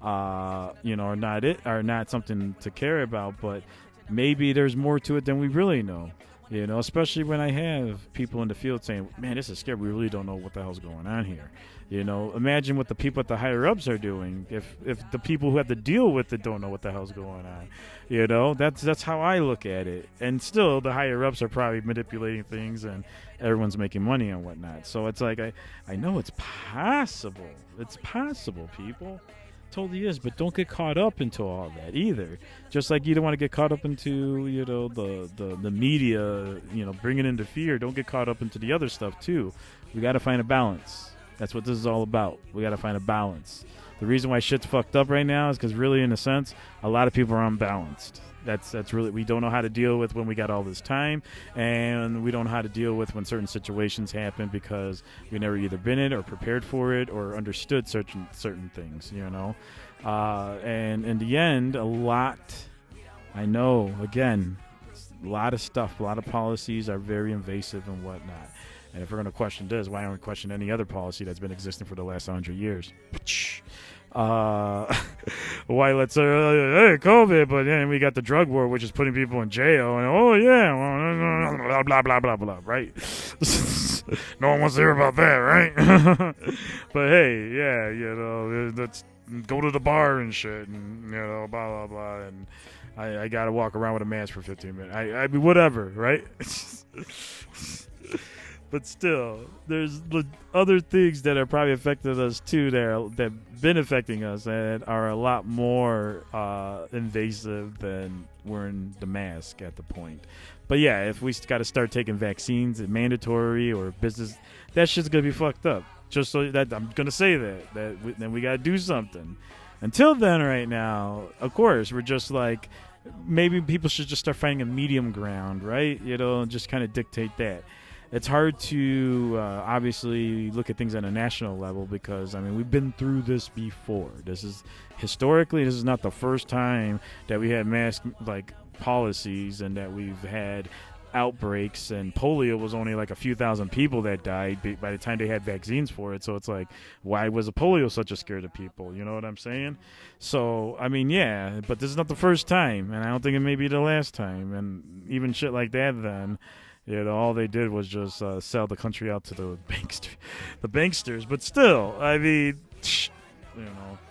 are not something to care about, but maybe there's more to it than we really know. Especially when I have people in the field saying, man, this is scary. We really don't know what the hell's going on here. Imagine what the people at the higher ups are doing if the people who have to deal with it don't know what the hell's going on. That's how I look at it. And still, the higher ups are probably manipulating things, and everyone's making money and whatnot. So it's like, I know it's possible. It's possible, people. Totally is, but don't get caught up into all that either. Just like you don't want to get caught up into the media, bringing into fear. Don't get caught up into the other stuff too. We got to find a balance. That's what this is all about. We got to find a balance. The reason why shit's fucked up right now is because really, in a sense, a lot of people are unbalanced. That's really, we don't know how to deal with when we got all this time, and we don't know how to deal with when certain situations happen because we never either been in it or prepared for it or understood certain things, and in the end, a lot, I know, again, a lot of stuff, a lot of policies are very invasive and whatnot. And if we're going to question this, why don't we question any other policy that's been existing for the last 100 years? Why let's say, hey, COVID, but then we got the drug war, which is putting people in jail, and blah, blah, blah, blah, blah, right? No one wants to hear about that, right? But hey, yeah, let's go to the bar and shit, and, blah, blah, blah, and I got to walk around with a mask for 15 minutes. I mean, whatever, right? But still, there's other things that are probably affected us too that been affecting us and are a lot more invasive than wearing the mask at the point. But yeah, if we got to start taking vaccines, mandatory or business, that shit's gonna be fucked up. Just so that I'm gonna say then we gotta do something. Until then, right now, of course, we're just like, maybe people should just start finding a medium ground, right? And just kind of dictate that. It's hard to obviously look at things at a national level because, I mean, we've been through this before. This is not the first time that we had mask policies and that we've had outbreaks, and polio was only like a few thousand people that died by the time they had vaccines for it. So it's like, why was polio such a scare to people? You know what I'm saying? So, I mean, yeah, but this is not the first time, and I don't think it may be the last time. And even shit like that then, all they did was just sell the country out to the banksters. But still, I mean,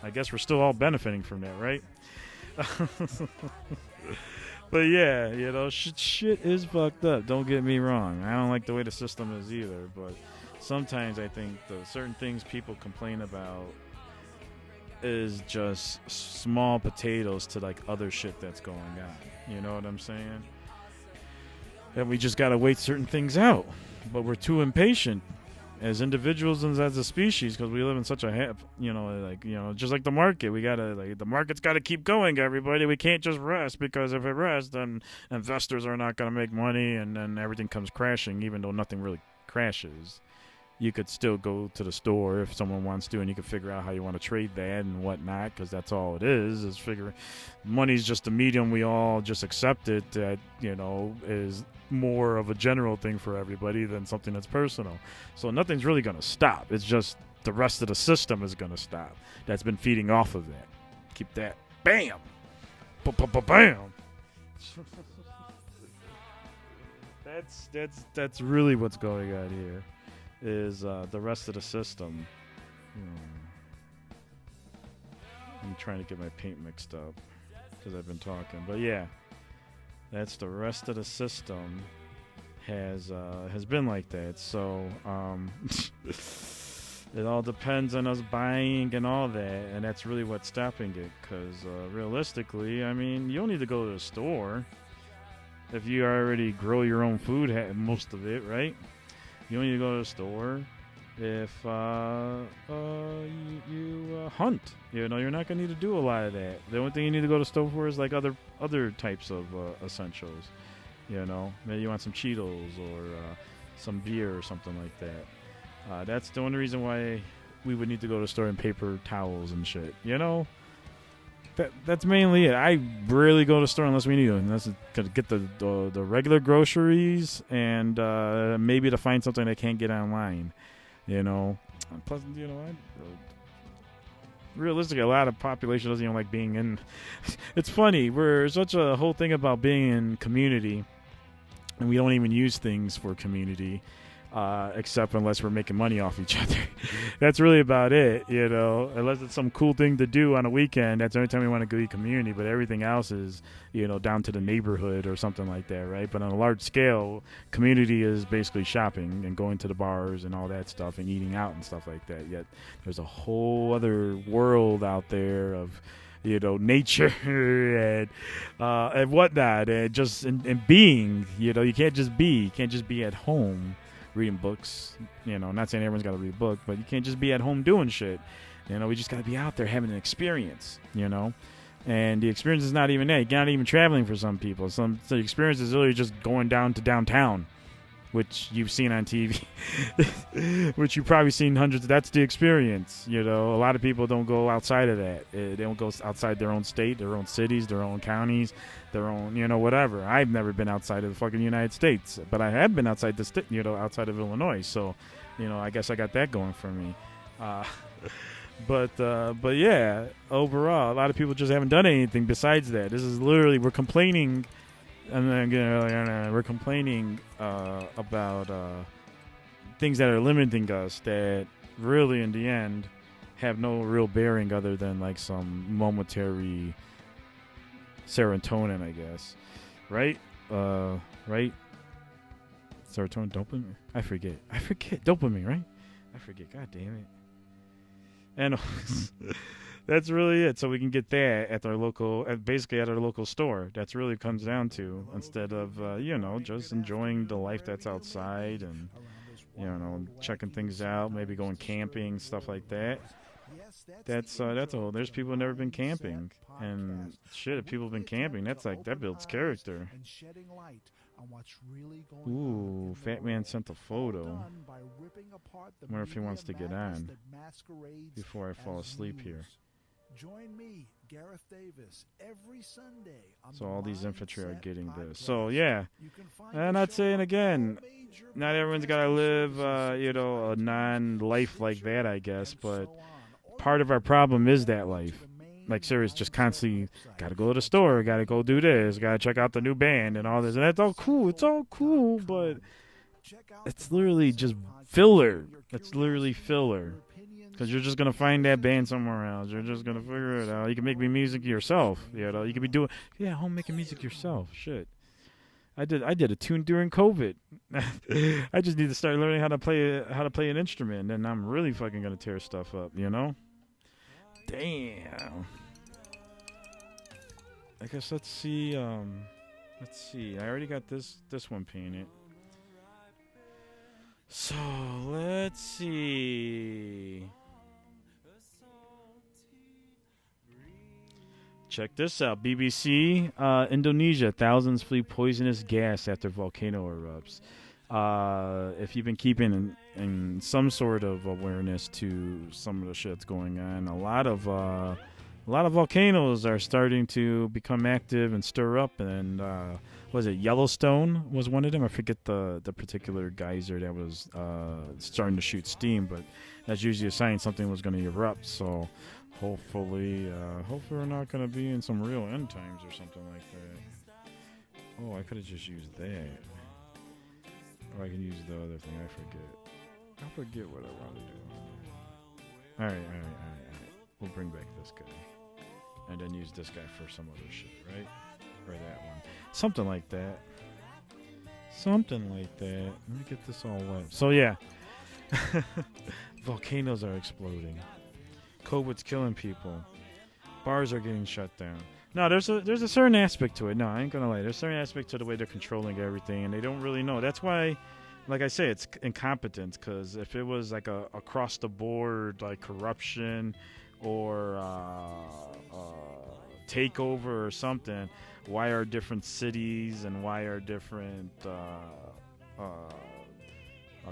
I guess we're still all benefiting from that, right? But yeah, shit is fucked up. Don't get me wrong. I don't like the way the system is either. But sometimes I think the certain things people complain about is just small potatoes to like other shit that's going on. You know what I'm saying? And we just gotta wait certain things out. But we're too impatient as individuals and as a species because we live in such a just like the market. We gotta the market's gotta keep going. Everybody, we can't just rest because if it rests, then investors are not gonna make money, and then everything comes crashing. Even though nothing really crashes, you could still go to the store if someone wants to, and you can figure out how you want to trade that and whatnot, because that's all it is figuring. Money's just a medium we all just accept it that, is more of a general thing for everybody than something that's personal. So nothing's really going to stop. It's just the rest of the system is going to stop. That's been feeding off of that. Keep that. Bam! Bam! That's really what's going on here. Is the rest of the system. I'm trying to get my paint mixed up because I've been talking, but yeah, that's the rest of the system has been like that. So it all depends on us buying and all that, and that's really what's stopping it. Because realistically, I mean, you don't need to go to the store if you already grow your own food, most of it, right? You don't need to go to the store if you hunt. You're not going to need to do a lot of that. The only thing you need to go to the store for is like other types of essentials. Maybe you want some Cheetos or some beer or something like that. That's the only reason why we would need to go to the store and paper towels and shit. That's mainly it. I rarely go to the store unless we need them. Unless to get the regular groceries and maybe to find something I can't get online. Plus, realistically, a lot of population doesn't even like being in. It's funny. We're such a whole thing about being in community, and we don't even use things for community. Except unless we're making money off each other. That's really about it, unless it's some cool thing to do on a weekend. That's the only time we want to go eat community, but everything else is, down to the neighborhood or something like that, right? But on a large scale, community is basically shopping and going to the bars and all that stuff and eating out and stuff like that. Yet there's a whole other world out there of nature and whatnot, and just and being, you can't just be at home reading books. Not saying everyone's got to read a book, but you can't just be at home doing shit. We just got to be out there having an experience, and the experience is not even that. You're not even traveling for some people. The experience is literally just going down to downtown, which you've seen on TV, which you've probably seen hundreds of. That's the experience. A lot of people don't go outside of that. They don't go outside their own state, their own cities, their own counties, their own, whatever. I've never been outside of the fucking United States, but I have been outside the state, outside of Illinois. So, I guess I got that going for me. But yeah, overall, a lot of people just haven't done anything besides that. This is literally, we're complaining. And then again, we're complaining about things that are limiting us that really, in the end, have no real bearing other than like some momentary serotonin, I guess. Right? Right? Serotonin, dopamine? I forget. Dopamine, right? I forget. God damn it. And that's really it. So we can get that at our local, basically at our local store. That's really comes down to, instead of, just enjoying the life that's outside and, checking things out, maybe going camping, stuff like that. That's a whole, there's people who've never been camping. And shit, if people have been camping, that builds character. Ooh, Fat Man sent a photo. I wonder if he wants to get on before I fall asleep here. Join me, Gareth Davis, every Sunday. So all these infantry are getting this. So yeah, I'm not saying again, not everyone's got to live, a non-life like that, I guess. But part of our problem is that life. Like, serious, just constantly got to go to the store, got to go do this, got to check out the new band and all this. And that's all cool. It's all cool, but it's literally just filler. It's literally filler. Because you're just going to find that band somewhere else. You're just going to figure it out. You can make me music yourself. You know, you could be doing, home making music yourself. Shit. I did a tune during COVID. I just need to start learning how to play an instrument, and I'm really fucking going to tear stuff up, you know? Damn. I guess let's see. I already got this one painted. So, let's see. Check this out. BBC, Indonesia. Thousands flee poisonous gas after volcano erupts. If you've been keeping in some sort of awareness to some of the shit that's going on, a lot of volcanoes are starting to become active and stir up. And was it Yellowstone was one of them? I forget the particular geyser that was starting to shoot steam, but that's usually a sign something was going to erupt. So hopefully we're not going to be in some real end times or something like that. Oh, I could have just used that. Or I can use the other thing. I forget what I want to do. All right. We'll bring back this guy. And then use this guy for some other shit, right? Or that one. Something like that. Let me get this all wet. So, yeah. Volcanoes are exploding. COVID's killing people. Bars are getting shut down. No, there's a certain aspect to it. No, I ain't gonna lie. There's a certain aspect to the way they're controlling everything, and they don't really know. That's why, like I say, it's incompetence. Because if it was like a across the board like corruption or takeover or something, why are different cities and why are different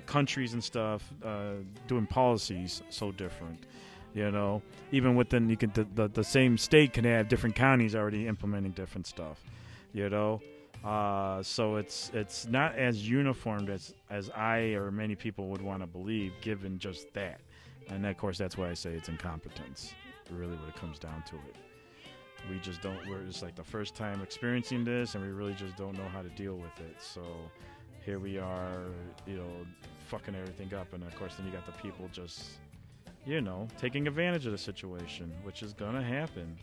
countries and stuff doing policies so different? You know, even within the same state can have different counties already implementing different stuff. You know, so it's not as uniformed as I or many people would want to believe, given just that. And of course, that's why I say it's incompetence. Really, what it comes down to it. We just don't. We're just like the first time experiencing this, and we really just don't know how to deal with it. So here we are, fucking everything up, and of course, then you got the people just. Taking advantage of the situation, which is going to happen.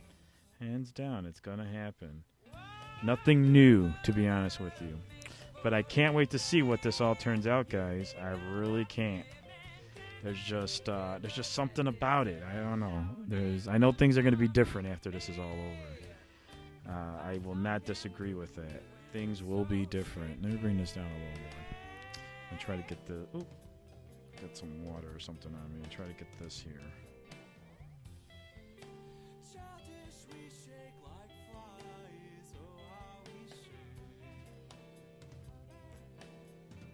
Hands down, it's going to happen. Nothing new, to be honest with you. But I can't wait to see what this all turns out, guys. I really can't. There's just something about it. I don't know. I know things are going to be different after this is all over. I will not disagree with that. Things will be different. Let me bring this down a little more. And try to get get some water or something on me and try to get this here.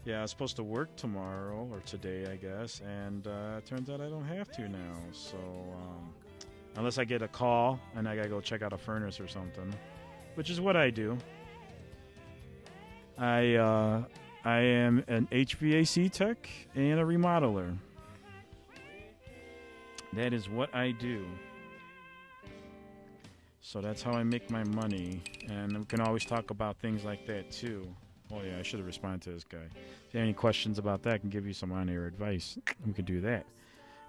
Yeah, I was supposed to work tomorrow or today, I guess, and it turns out I don't have to now. So, unless I get a call and I gotta go check out a furnace or something, which is what I do. I am an HVAC tech and a remodeler. That is what I do. So that's how I make my money. And we can always talk about things like that too. Oh yeah, I should have responded to this guy. If you have any questions about that, I can give you some on-air advice. We could do that.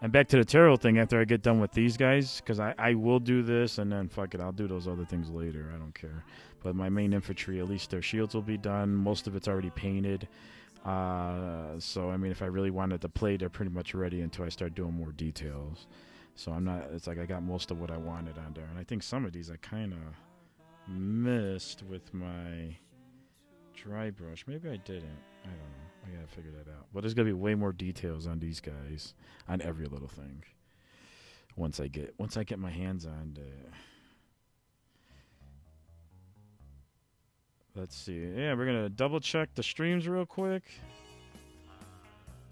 And back to the tarot thing after I get done with these guys, because I will do this, and then fuck it, I'll do those other things later. I don't care. But my main infantry, at least their shields will be done. Most of it's already painted. So, I mean, if I really wanted to play, they're pretty much ready until I start doing more details. So it's like I got most of what I wanted on there. And I think some of these I kind of missed with my dry brush. Maybe I didn't. I don't know. I gotta figure that out. But there's gonna be way more details on these guys, on every little thing. Once I get my hands on it. Let's see. Yeah, we're gonna double check the streams real quick.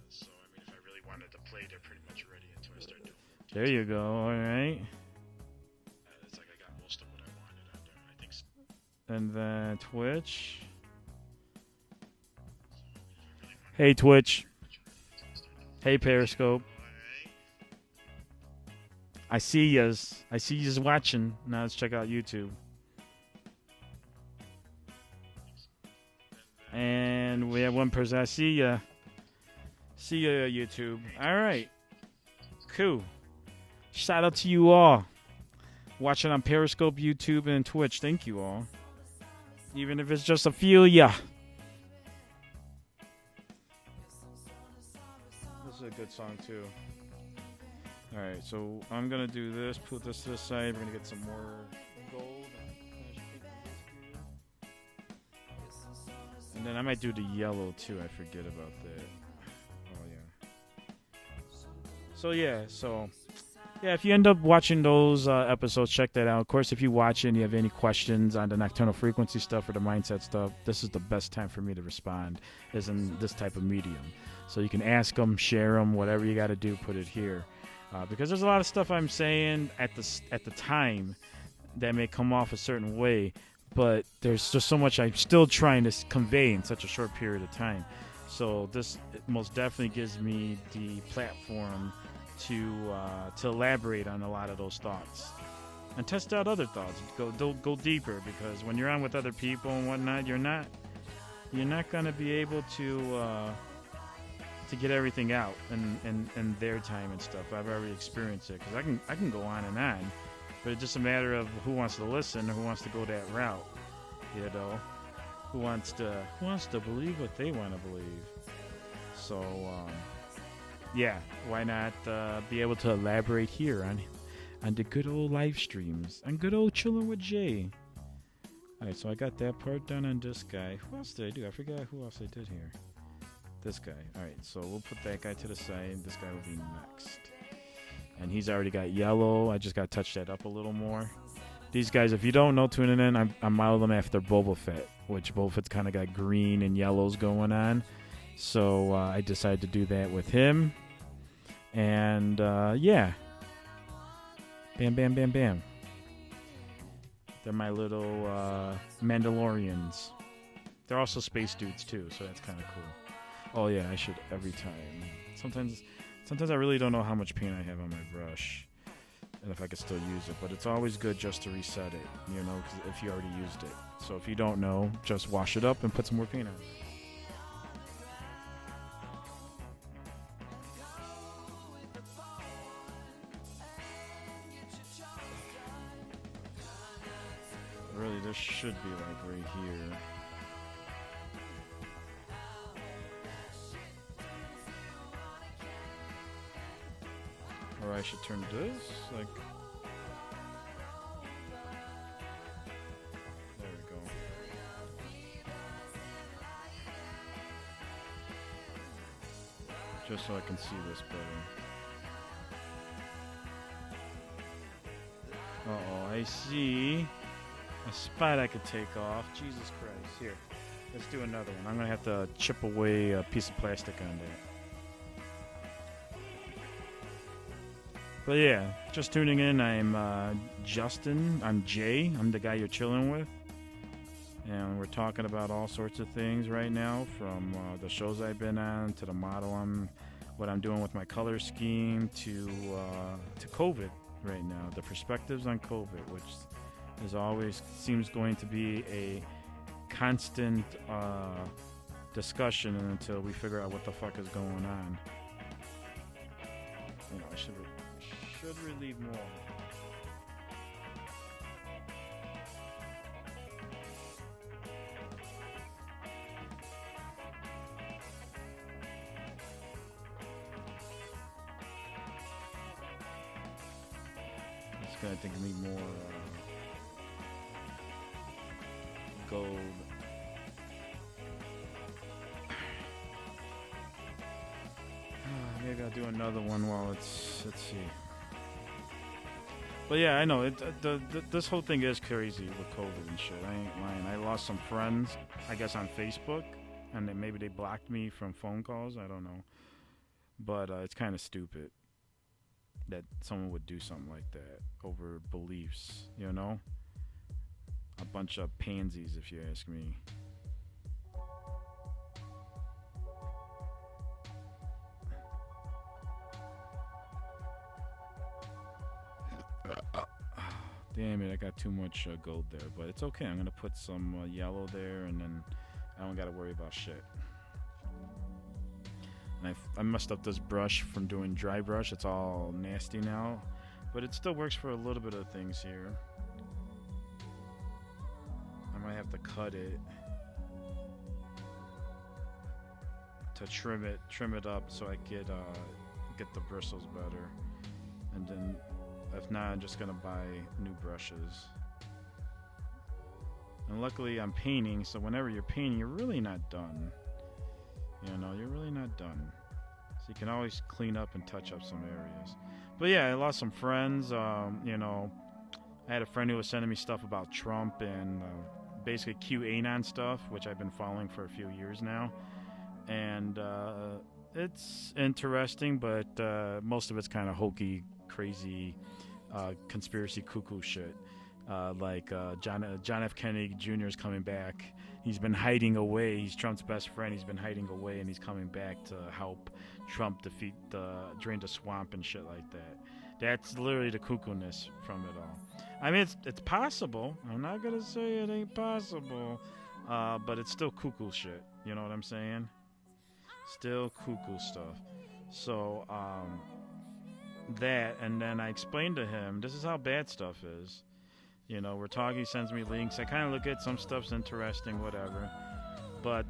So I mean, if I really wanted to play, they're pretty much ready until I start doing. There you go. All right. It's like I got most of what I wanted on there. I think so. And then Twitch. Hey, Twitch. Hey, Periscope. I see yous. I see yous watching. Now let's check out YouTube. And we have one person. I see ya. See ya, YouTube. All right. Cool. Shout out to you all. Watching on Periscope, YouTube, and Twitch. Thank you all. Even if it's just a few, yeah. This is a good song, too. Alright, so I'm going to do this. Put this to the side. We're going to get some more gold. And then I might do the yellow, too. I forget about that. Oh, yeah. So, if you end up watching those episodes, check that out. Of course, if you watch it and you have any questions on the nocturnal frequency stuff or the mindset stuff, this is the best time for me to respond, is in this type of medium. So you can ask them, share them, whatever you got to do, put it here. Because there's a lot of stuff I'm saying at the time that may come off a certain way, but there's just so much I'm still trying to convey in such a short period of time. So this most definitely gives me the platform to elaborate on a lot of those thoughts and test out other thoughts. Go deeper, because when you're on with other people and whatnot, you're not gonna be able to get everything out in their time and stuff. I've already experienced it, because I can go on and on, but it's just a matter of who wants to listen or who wants to go that route. You know, who wants to believe what they want to believe. So. Yeah, why not be able to elaborate here on the good old live streams, on good old Chillin' with Jay. Alright, so I got that part done on this guy. Who else did I do? I forgot who else I did here. This guy. Alright, so we'll put that guy to the side. This guy will be next. And he's already got yellow. I just got to touch that up a little more. These guys, if you don't know, tuning in, I modeled them after Boba Fett, which Boba Fett's kind of got green and yellows going on. So I decided to do that with him. And, yeah. Bam, bam, bam, bam. They're my little Mandalorians. They're also space dudes, too, so that's kind of cool. Oh, yeah, I should every time. Sometimes I really don't know how much paint I have on my brush and if I could still use it. But it's always good just to reset it, you know, 'cause if you already used it. So if you don't know, just wash it up and put some more paint on it. Really, this should be like right here. Or I should turn this, like... There we go. Just so I can see this better. Uh-oh, I see a spot I could take off. Jesus Christ. Here, let's do another one. I'm going to have to chip away a piece of plastic on that. But yeah, just tuning in, I'm Justin. I'm Jay. I'm the guy you're chilling with. And we're talking about all sorts of things right now, from the shows I've been on, to the model what I'm doing with my color scheme, to COVID right now. The perspectives on COVID, which is always seems going to be a constant discussion until we figure out what the fuck is going on. You know, I should relieve more. It's gonna think need more gold. Maybe I'll do another one while let's see. But yeah, I know this whole thing is crazy with COVID and shit. I ain't lying. I lost some friends, I guess, on Facebook, and then maybe they blocked me from phone calls. I don't know, but it's kind of stupid that someone would do something like that over beliefs. You know, a bunch of pansies, if you ask me. Damn it, I got too much gold there, but it's okay. I'm going to put some yellow there, and then I don't got to worry about shit. And I messed up this brush from doing dry brush. It's all nasty now. But it still works for a little bit of things here. I might have to cut it to trim it up so I get the bristles better. And then if not, I'm just gonna buy new brushes. And luckily I'm painting, so whenever you're painting, you're really not done. You know, you're really not done. So you can always clean up and touch up some areas. But yeah, I lost some friends. You know, I had a friend who was sending me stuff about Trump and basically QAnon stuff, which I've been following for a few years now. And it's interesting, but most of it's kind of hokey, crazy, conspiracy cuckoo shit. Like John F. Kennedy Jr. is coming back. He's been hiding away. He's Trump's best friend. He's been hiding away, and he's coming back to help Trump drain the swamp and shit like that. That's literally the cuckoo-ness from it all. I mean, it's possible. I'm not gonna say it ain't possible, but it's still cuckoo shit. You know what I'm saying? Still cuckoo stuff. So that, and then I explained to him, this is how bad stuff is. You know, we're talking, he sends me links. I kind of look at some stuff's interesting, whatever. But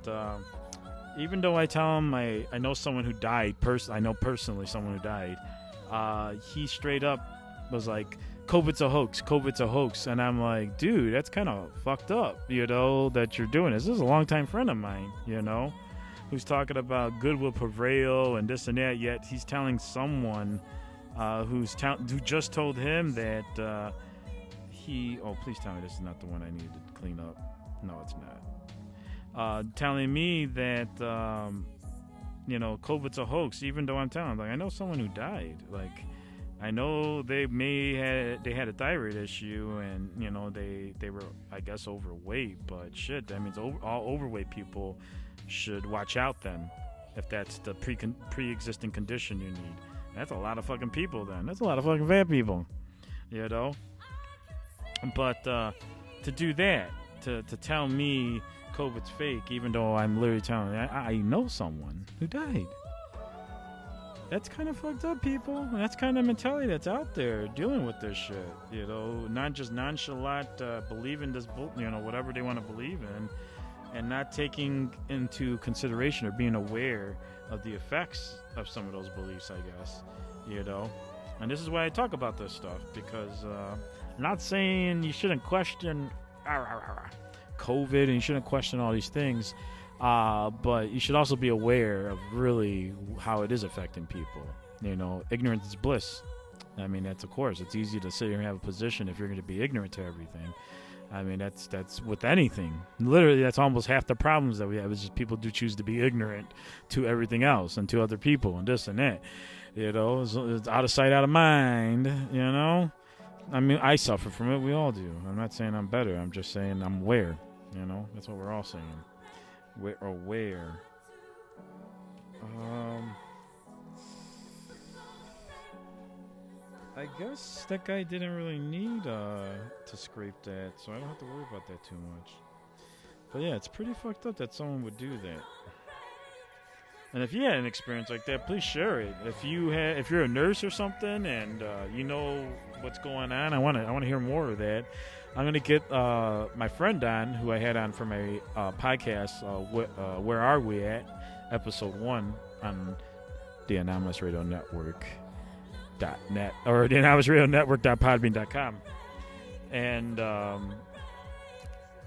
even though I tell him I know someone who died, I know personally someone who died, he straight up was like, COVID's a hoax, COVID's a hoax. And I'm like, dude, that's kind of fucked up, you know, that you're doing this. This is a longtime friend of mine, you know, who's talking about good will prevail and this and that, yet he's telling someone who just told him that please tell me this is not the one I need to clean up. No, it's not. Telling me that, you know, COVID's a hoax, even though I'm telling him, like, I know someone who died. Like, I know they had a thyroid issue, and, you know, they were, I guess, overweight, but shit, that means all overweight people should watch out then, if that's the pre-existing condition you need. That's a lot of fucking people then. That's a lot of fucking fat people, you know? But to do that, to tell me COVID's fake, even though I'm literally telling you, I know someone who died. That's kind of fucked up, people. That's kind of mentality that's out there dealing with this shit. You know, not just nonchalant believing this, you know, whatever they want to believe in, and not taking into consideration or being aware of the effects of some of those beliefs, I guess. You know, and this is why I talk about this stuff, because I'm not saying you shouldn't question COVID and you shouldn't question all these things, but you should also be aware of really how it is affecting people. You know, ignorance is bliss. I mean, that's, of course, it's easy to sit here and have a position if you're going to be ignorant to everything. I mean, that's with anything. Literally, that's almost half the problems that we have, is just people do choose to be ignorant to everything else and to other people and this and that. You know, it's out of sight, out of mind, you know? I mean, I suffer from it. We all do. I'm not saying I'm better. I'm just saying I'm aware. You know, that's what we're all saying. We're aware. I guess that guy didn't really need to scrape that, so I don't have to worry about that too much. But yeah, it's pretty fucked up that someone would do that. And if you had an experience like that, please share it. If you're a nurse or something and you know what's going on, I want to hear more of that. I'm gonna get my friend on, who I had on for my podcast. Where Are We At? Episode 1 on the Anomalous Radio Network.net or the Anomalous Radio Network.podbean.com. And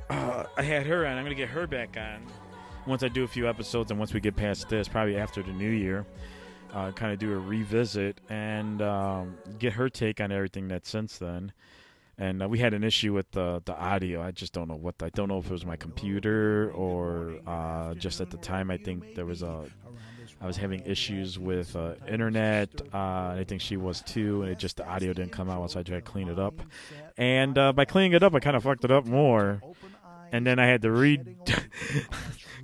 I had her on. I'm gonna get her back on once I do a few episodes, and once we get past this, probably after the new year, kind of do a revisit and get her take on everything that's since then. And we had an issue with the audio. I just don't know what. I don't know if it was my computer or just at the time. I think I was having issues with internet. I think she was too, and the audio didn't come out, so I tried to clean it up. And by cleaning it up, I kind of fucked it up more. And then I had to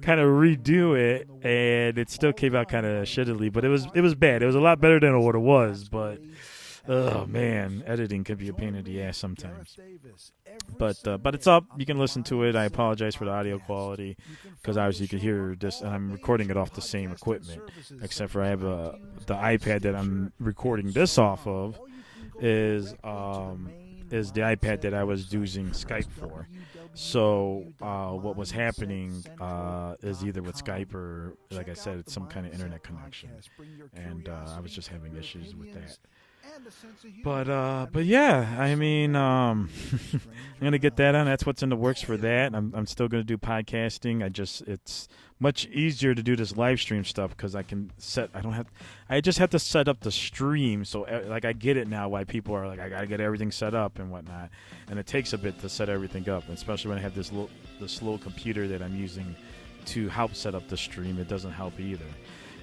kind of redo it, and it still came out kind of shittily. But it was bad. It was a lot better than what it was. But Oh man, editing can be a pain in the ass sometimes. But it's up. You can listen to it. I apologize for the audio quality because obviously you can hear this, and I'm recording it off the same equipment, except for I have the iPad that I'm recording this off of is the iPad that I was using Skype for. So what was happening is either with Skype or, like I said, it's some kind of internet connection, and I was just having issues with that. But yeah, I mean, I'm gonna get that on. That's what's in the works for that. I'm still gonna do podcasting. It's much easier to do this live stream stuff because I just have to set up the stream. So like I get it now why people are like, I gotta get everything set up and whatnot, and it takes a bit to set everything up, especially when I have this little computer that I'm using to help set up the stream. It doesn't help either.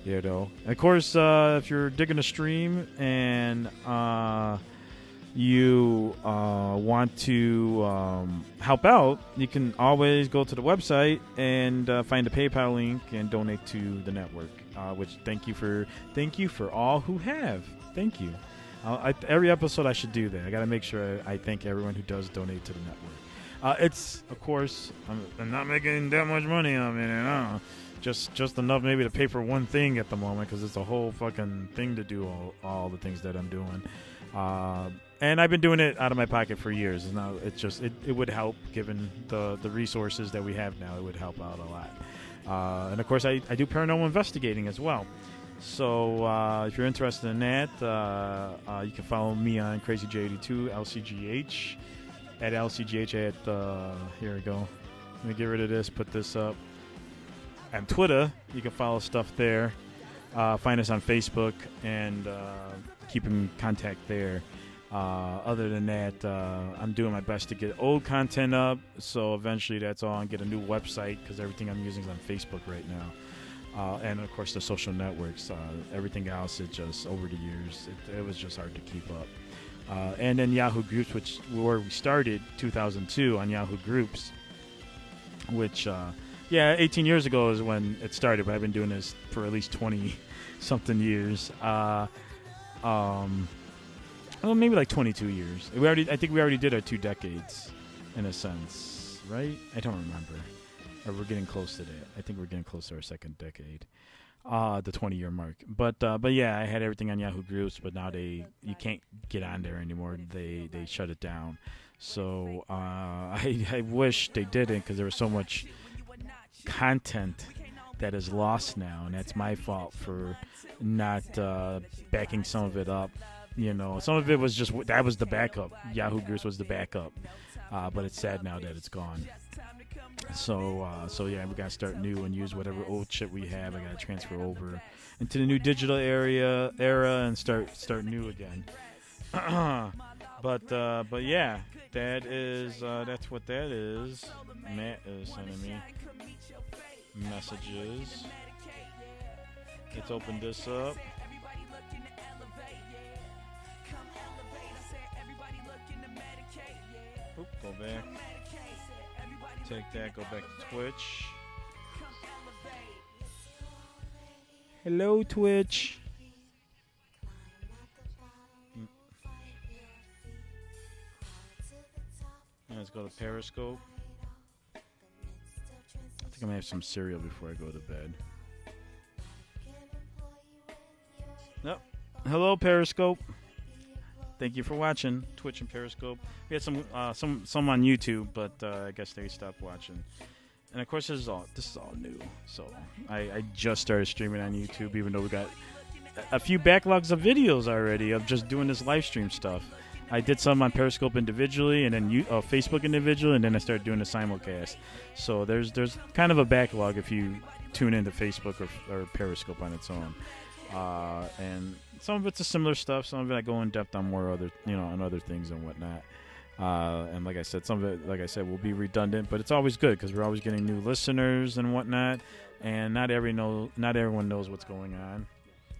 You know, and of course, if you're digging a stream and you want to help out, you can always go to the website and find the PayPal link and donate to the network. Which thank you for all who have. Thank you. Every episode I should do that. I got to make sure I thank everyone who does donate to the network. It's of course I'm not making that much money on it. Just enough maybe to pay for one thing at the moment because it's a whole fucking thing to do all the things that I'm doing. And I've been doing it out of my pocket for years. And now it would help given the resources that we have now. It would help out a lot. And of course I do paranormal investigating as well. So if you're interested in that, you can follow me on CrazyJ82 LCGH at LCGH at here we go. Let me get rid of this. Put this up. And Twitter, you can follow stuff there. Find us on Facebook and keep in contact there. Other than that, I'm doing my best to get old content up. So eventually that's all. And get a new website because everything I'm using is on Facebook right now. And of course the social networks. Everything else, it just over the years, it was just hard to keep up. And then Yahoo Groups, where we started 2002 on Yahoo Groups, which. Yeah, 18 years ago is when it started, but I've been doing this for at least 20-something years. Well, maybe like 22 years. I think we already did our 2 decades, in a sense, right? I don't remember. Or we're getting close to that. I think we're getting close to our 2nd decade, the 20-year mark. But yeah, I had everything on Yahoo Groups, but now you can't get on there anymore. They shut it down. So I wish they didn't because there was so much content that is lost now, and that's my fault for not backing some of it up. You know, some of it was just that was the backup. Yahoo Groups was the backup, but it's sad now that it's gone. So yeah, we gotta start new and use whatever old shit we have. I gotta transfer over into the new digital era and start new again. But yeah, that's what that is. Matt is sending me messages. Let's open this up. Oop, go back. Take that, go back to Twitch. Hello, Twitch. Let's go to Periscope. I think I'm gonna have some cereal before I go to bed. Nope. Hello, Periscope. Thank you for watching Twitch and Periscope. We had some on YouTube, but I guess they stopped watching. And of course, this is all new. So I just started streaming on YouTube, even though we got a few backlogs of videos already of just doing this live stream stuff. I did some on Periscope individually, and then Facebook individually, and then I started doing the simulcast. So there's kind of a backlog if you tune into Facebook or Periscope on its own. And some of it's a similar stuff. Some of it I go in depth on more other, on other things and whatnot. And like I said, some of it, will be redundant, but it's always good because we're always getting new listeners and whatnot. And not everyone knows what's going on.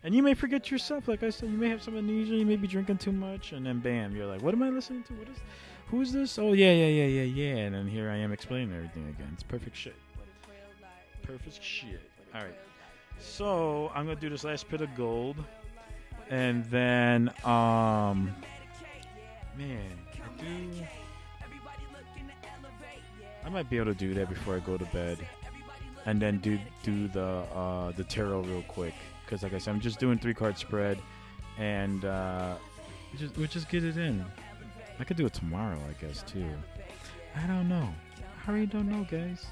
And you may forget yourself, like I said. You may have some amnesia. You may be drinking too much, and then bam, you're like, "What am I listening to? Who is this? Oh yeah." And then here I am explaining everything again. It's perfect shit. Perfect shit. All right. So I'm gonna do this last bit of gold, And then, man, I might be able to do that before I go to bed, and then do the tarot real quick. Because like I said, I'm just doing 3-card spread, and we'll just get it in. I could do it tomorrow, I guess, too. I don't know. I really don't know, guys.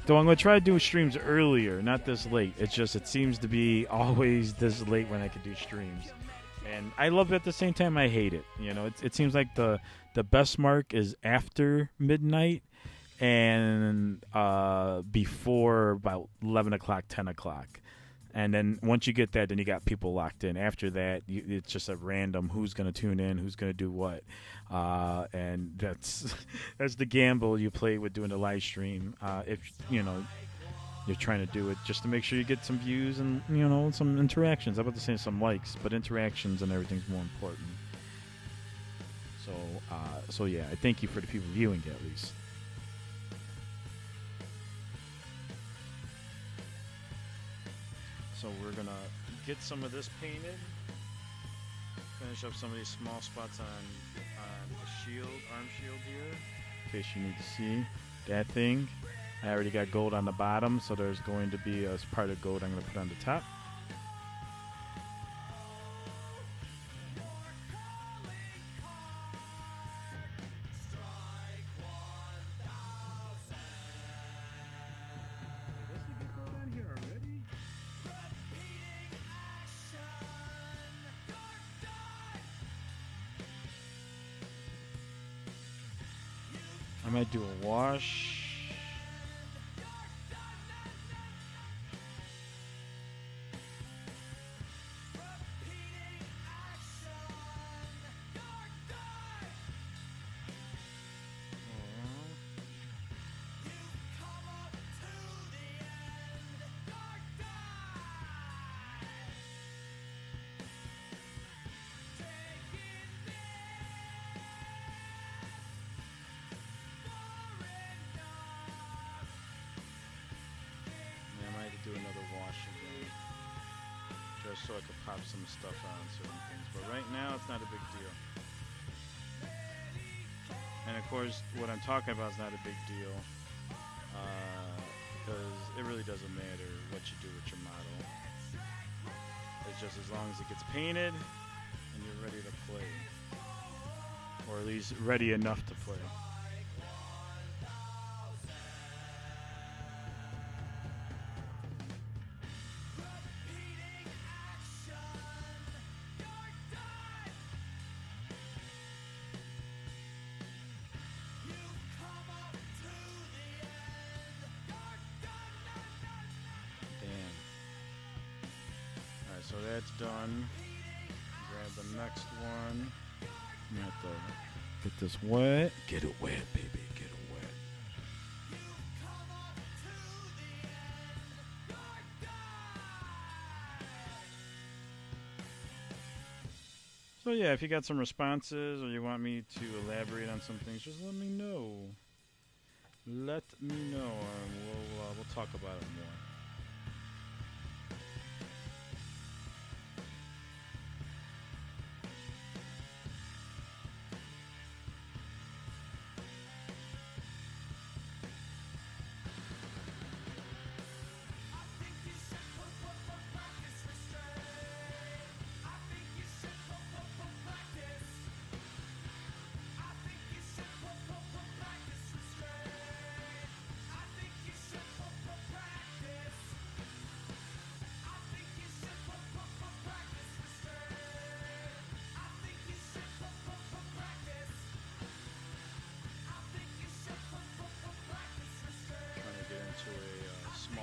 Though I'm going to try to do streams earlier, not this late. It's just, it seems to be always this late when I can do streams. And I love it at the same time, I hate it. You know, it seems like the best mark is after midnight and before about 11 o'clock, 10 o'clock. And then once you get that, then you got people locked in. After that, it's just a random who's going to tune in, who's going to do what. And that's the gamble you play with doing a live stream. If, you know, you're trying to do it just to make sure you get some views and, you know, some interactions. I'm about to say some likes, but interactions and everything's more important. So yeah, I thank you for the people viewing at least. So we're gonna get some of this painted, finish up some of these small spots on the shield, arm shield here, in case you need to see that thing. I already got gold on the bottom, so there's going to be a part of gold I'm gonna put on the top. I might do a wash. Do another wash again, just so I could pop some stuff on certain things. But right now, it's not a big deal. And of course, what I'm talking about is not a big deal, because it really doesn't matter what you do with your model. It's just as long as it gets painted and you're ready to play, or at least ready enough to play. So that's done. Grab the next one. I'm gonna have to get this wet. Get it wet, baby. Get it wet. So yeah, if you got some responses or you want me to elaborate on some things, just let me know. Let me know, and we'll talk about it more.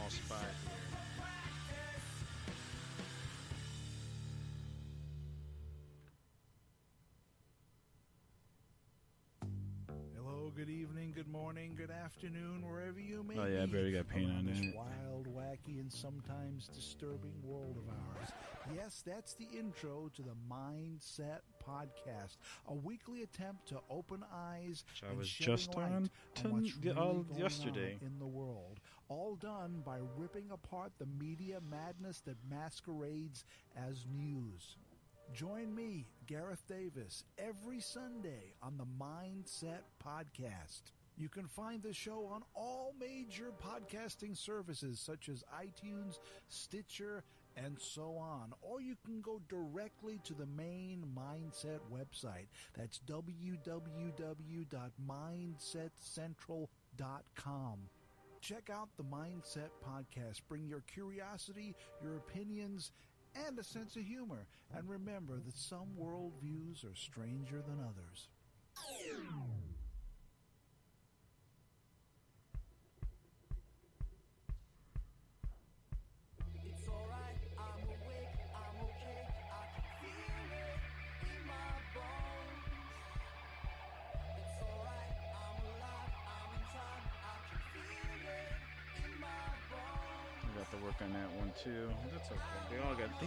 Spot here. Hello, good evening, good morning, good afternoon, wherever you may be. Oh yeah, I barely got paint on this it. wild, wacky, and sometimes disturbing world of ours. Yes, that's the intro to the Mindset Podcast, a weekly attempt to open eyes Which I and was shedding just light on what's really going yesterday. on in the world. All done by ripping apart the media madness that masquerades as news. Join me, Gareth Davis, every Sunday on the Mindset Podcast. You can find the show on all major podcasting services such as iTunes, Stitcher, and so on. Or you can go directly to the main Mindset website. That's www.mindsetcentral.com. Check out the Mindset Podcast. Bring your curiosity, your opinions, and a sense of humor. And remember that some worldviews are stranger than others. It's alright, I'm awake, I'm okay, I can feel it in my bones. It's alright, I'm alive, I'm in time, I can feel it in my bones. We got to work on that one too. That's okay. They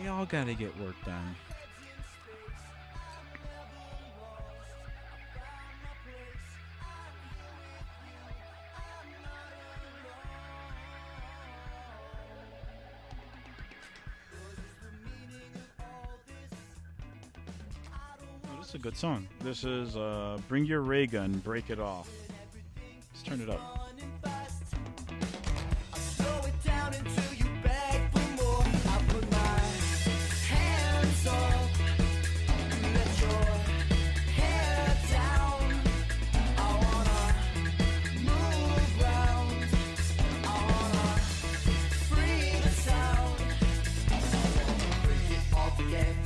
all got to get work done. Heads in space, I'm never lost. I found my place, I'm here with you, I'm not alone. 'Cause it's the meaning of all this. I don't Oh, this is a good song. This is Bring Your Ray Gun, Break It Off. Let's turn it up. running fast. I slow it down until you beg for more. I put my hands up, let your hair down. I wanna move round. I wanna free the sound. Break it off again.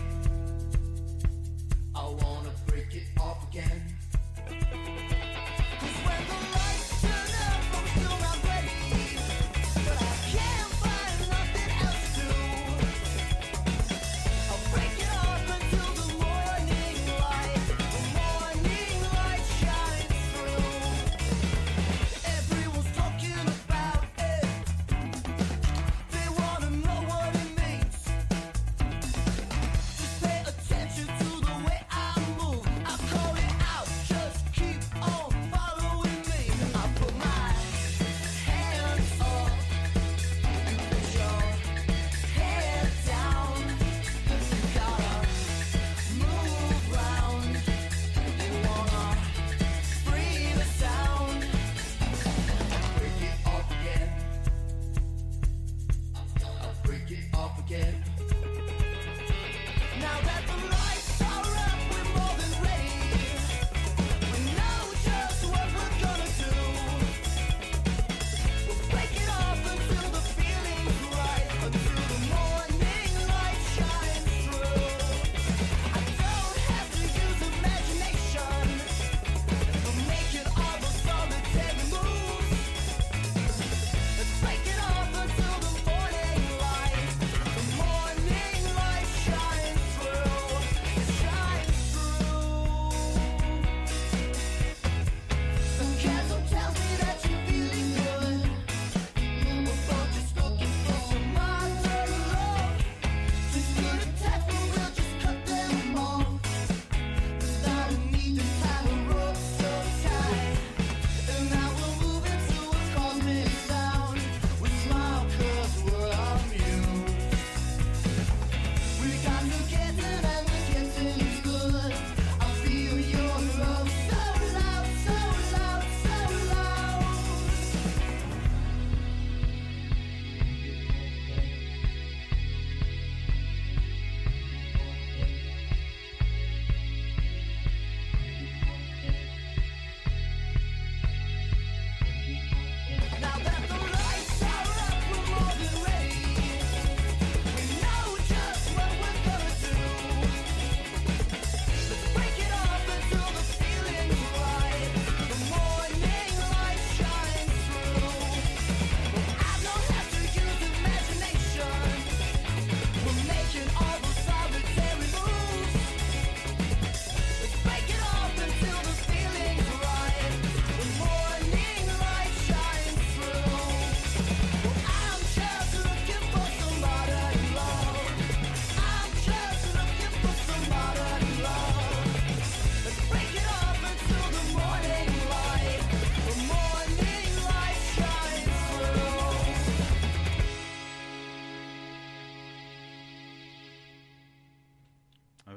I wanna break it off again. 'Cause when the lights turn out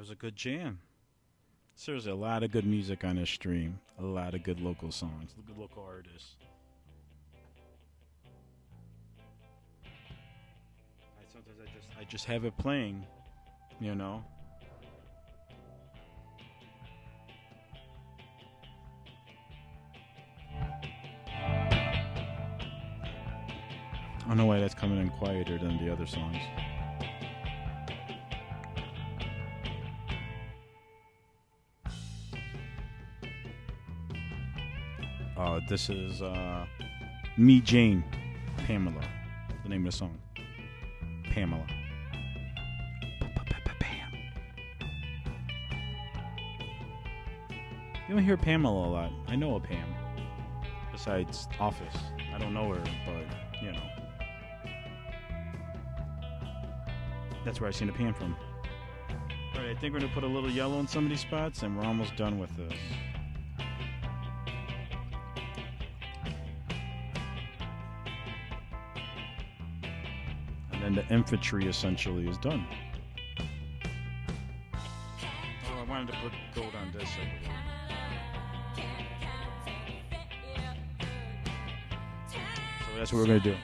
was a good jam. Seriously, a lot of good music on this stream. A lot of good local songs, good local artists. Sometimes I just have it playing, you know. I don't know why that's coming in quieter than the other songs. This is Me Jane, Pamela. The name of the song. Pamela. Pam. You don't hear Pamela a lot. I know a Pam. Besides Office. I don't know her, but, you know. That's where I seen the Pam from. Alright, I think we're going to put a little yellow in some of these spots, and we're almost done with this. And the infantry essentially is done. Oh, I wanted to put gold on this over here. So that's what we're going to do.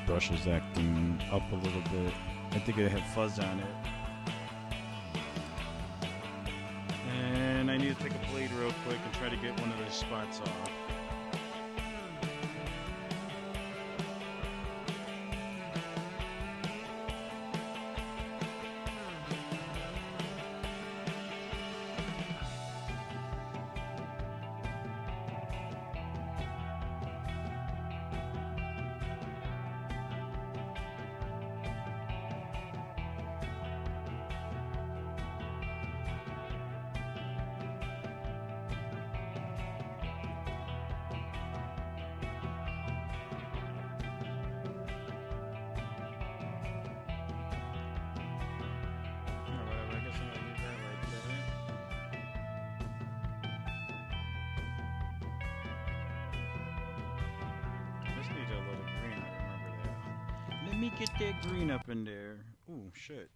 Brush is acting up a little bit. I think it had fuzz on it. And I need to take a blade real quick and try to get one of those spots off. Let me get that green up in there. Ooh, shit.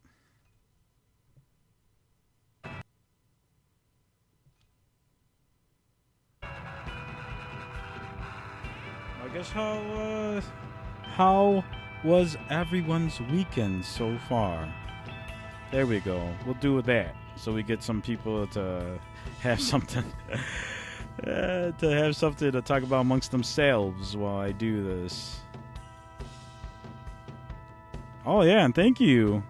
I guess how was everyone's weekend so far? There we go. We'll do that so we get some people to have something to talk about amongst themselves while I do this. Oh yeah, and thank you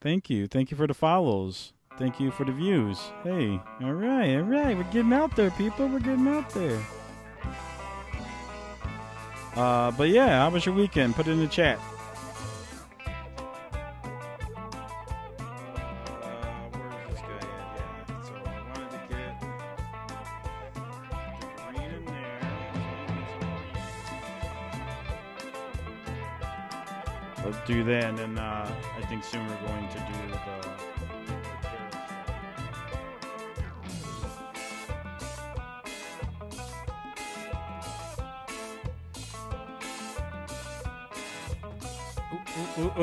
for the follows. Thank you for the views. Hey, all right, we're getting out there, people. We're getting out there. But yeah, how was your weekend? Put it in the chat. Where's this guy at? Yeah, so I wanted to get the green in there. Let's do that, and then I think soon we're going to do the Ooh. I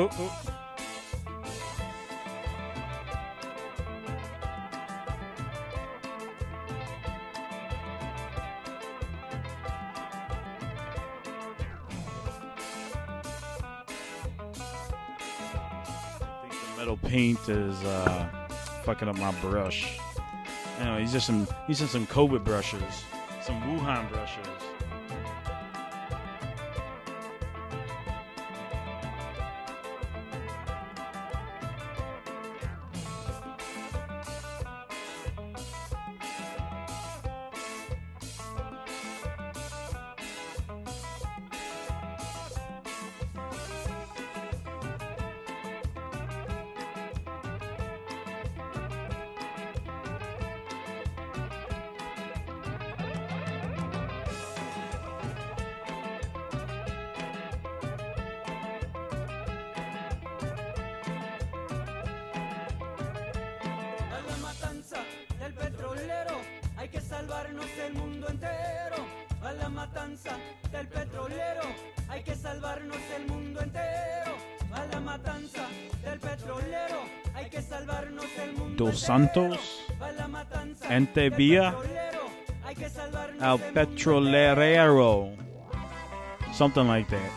think the metal paint is fucking up my brush. Anyway, he's just some COVID brushes, some Wuhan brushes. salvarnos el mundo entero. A la matanza del petrolero, hay que salvarnos el mundo entero. A la matanza del petrolero, hay que salvarnos el mundo Dos Santos, Ente Vía, al petrolero, something like that.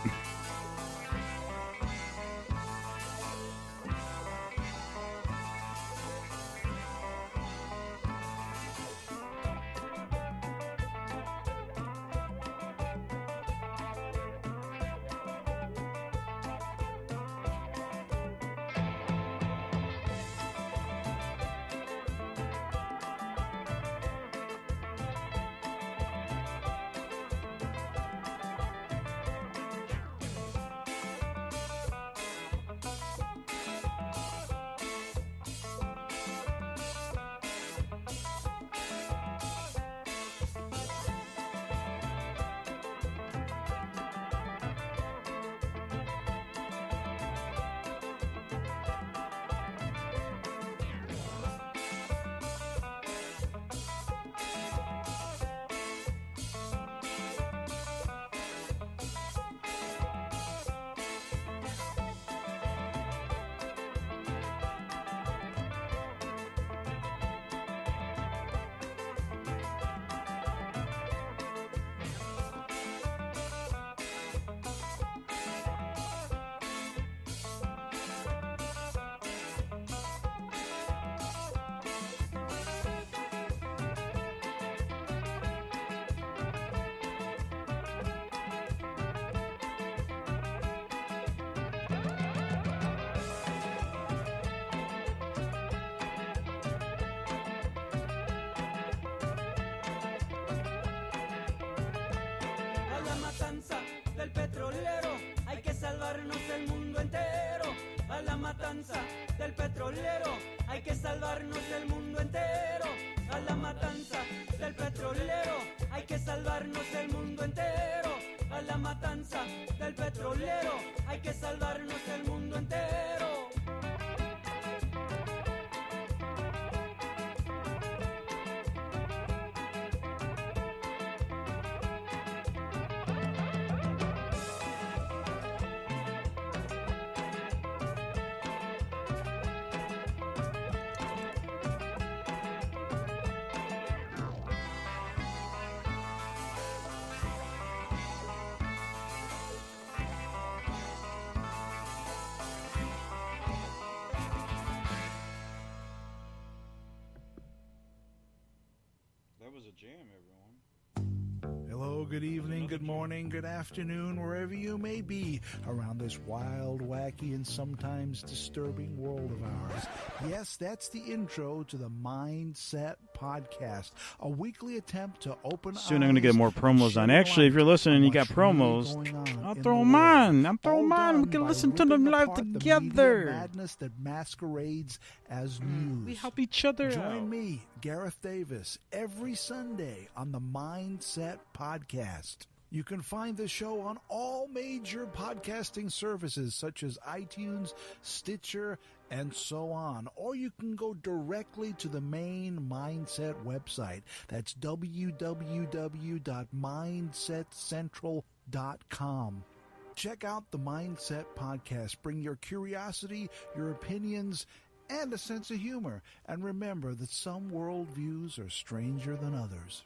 Del petrolero, hay que salvarnos el mundo entero. A la matanza del petrolero, hay que salvarnos el mundo entero. A la matanza del petrolero, hay que salvarnos el mundo entero. A la matanza del petrolero, hay que salvarnos el mundo entero. good evening, good morning, good afternoon, wherever you may be around this wild, wacky, and sometimes disturbing world of ours. Yes, that's the intro to the Mindset Podcast, a weekly attempt to open Soon I'm going to get more promos on. Actually, if you're listening and you got promos, I'll throw them on. I'm throwing them on. We can listen to them live together. Madness that masquerades as news. We help each other Join out. me, Gareth Davis, every Sunday on the Mindset Podcast. You can find the show on all major podcasting services such as iTunes, Stitcher, and so on. Or you can go directly to the main Mindset website. That's www.mindsetcentral.com. Check out the Mindset Podcast. Bring your curiosity, your opinions, and a sense of humor. And remember that some worldviews are stranger than others.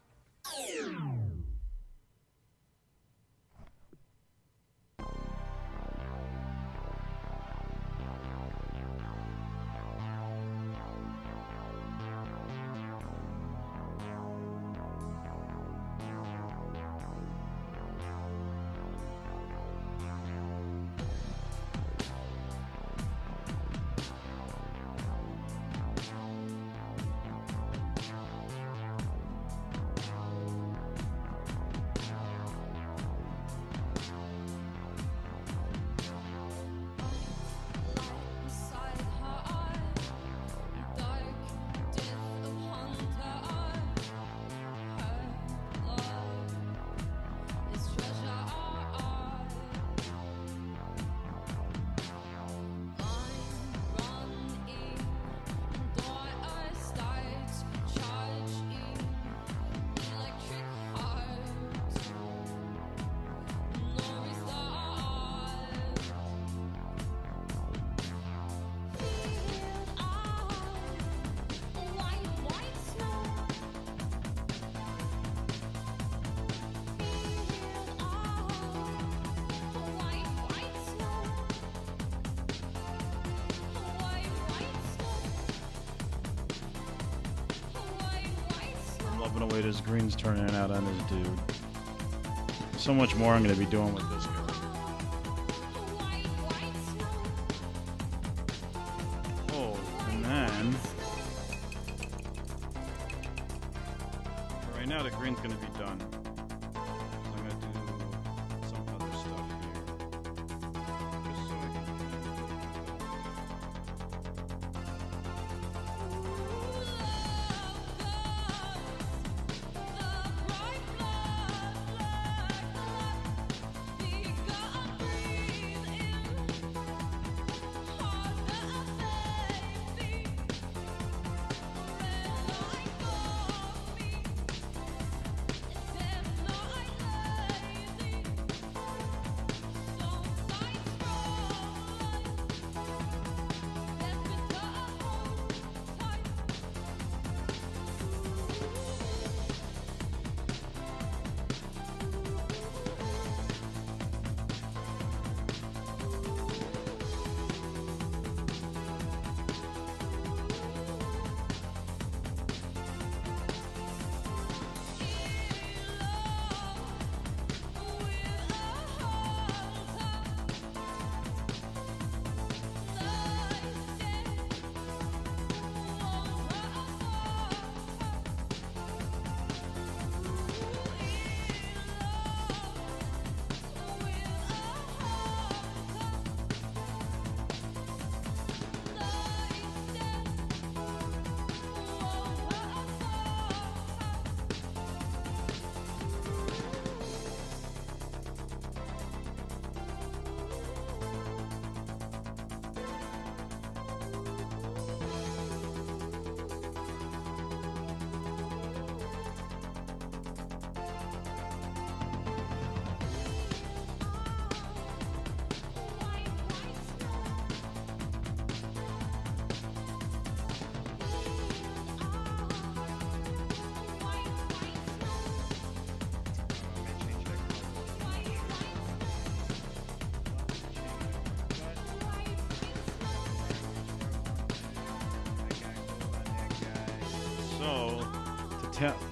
Loving the way this green's turning out on this dude. So much more I'm going to be doing with this guy. Oh, and then right now the green's going to be done. So I'm going to do some other stuff here. Just so I can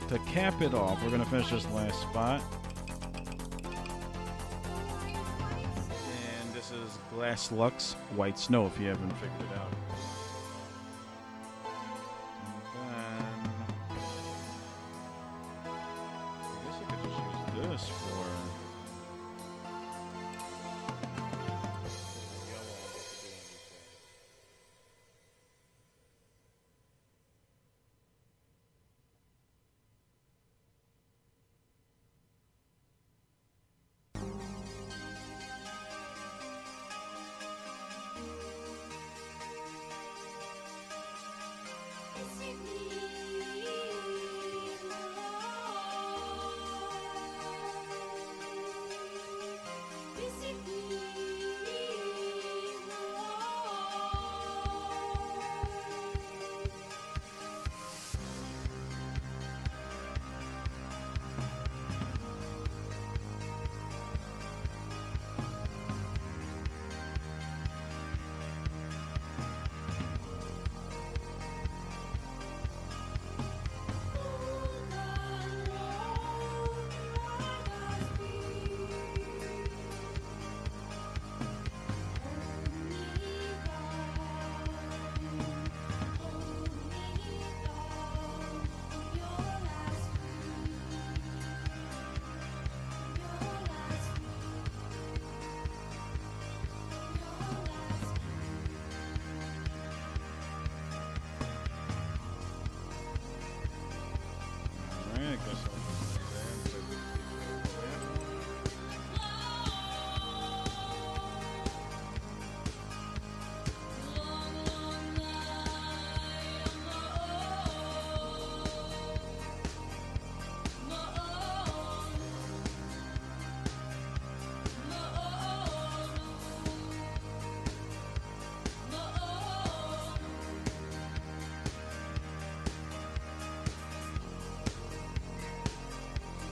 to cap it off, we're going to finish this last spot. Glass Lux White Snow if you haven't figured it out. And then I guess I could just use this for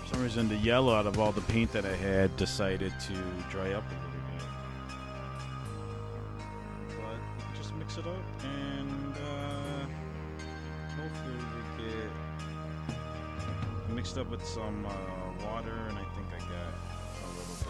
For some reason, the yellow out of all the paint that I had decided to dry up a little bit. But just mix it up and hopefully we get mixed up with some water, and I think I got a little bit.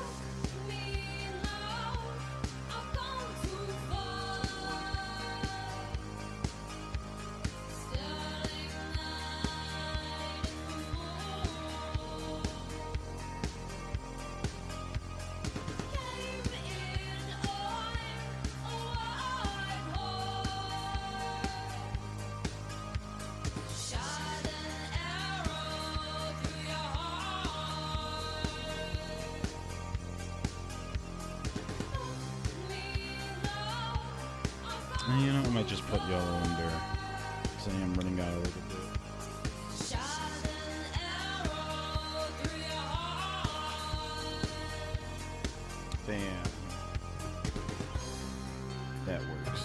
You know, I might just put yellow in there because I am running out a little bit. Bam. That works.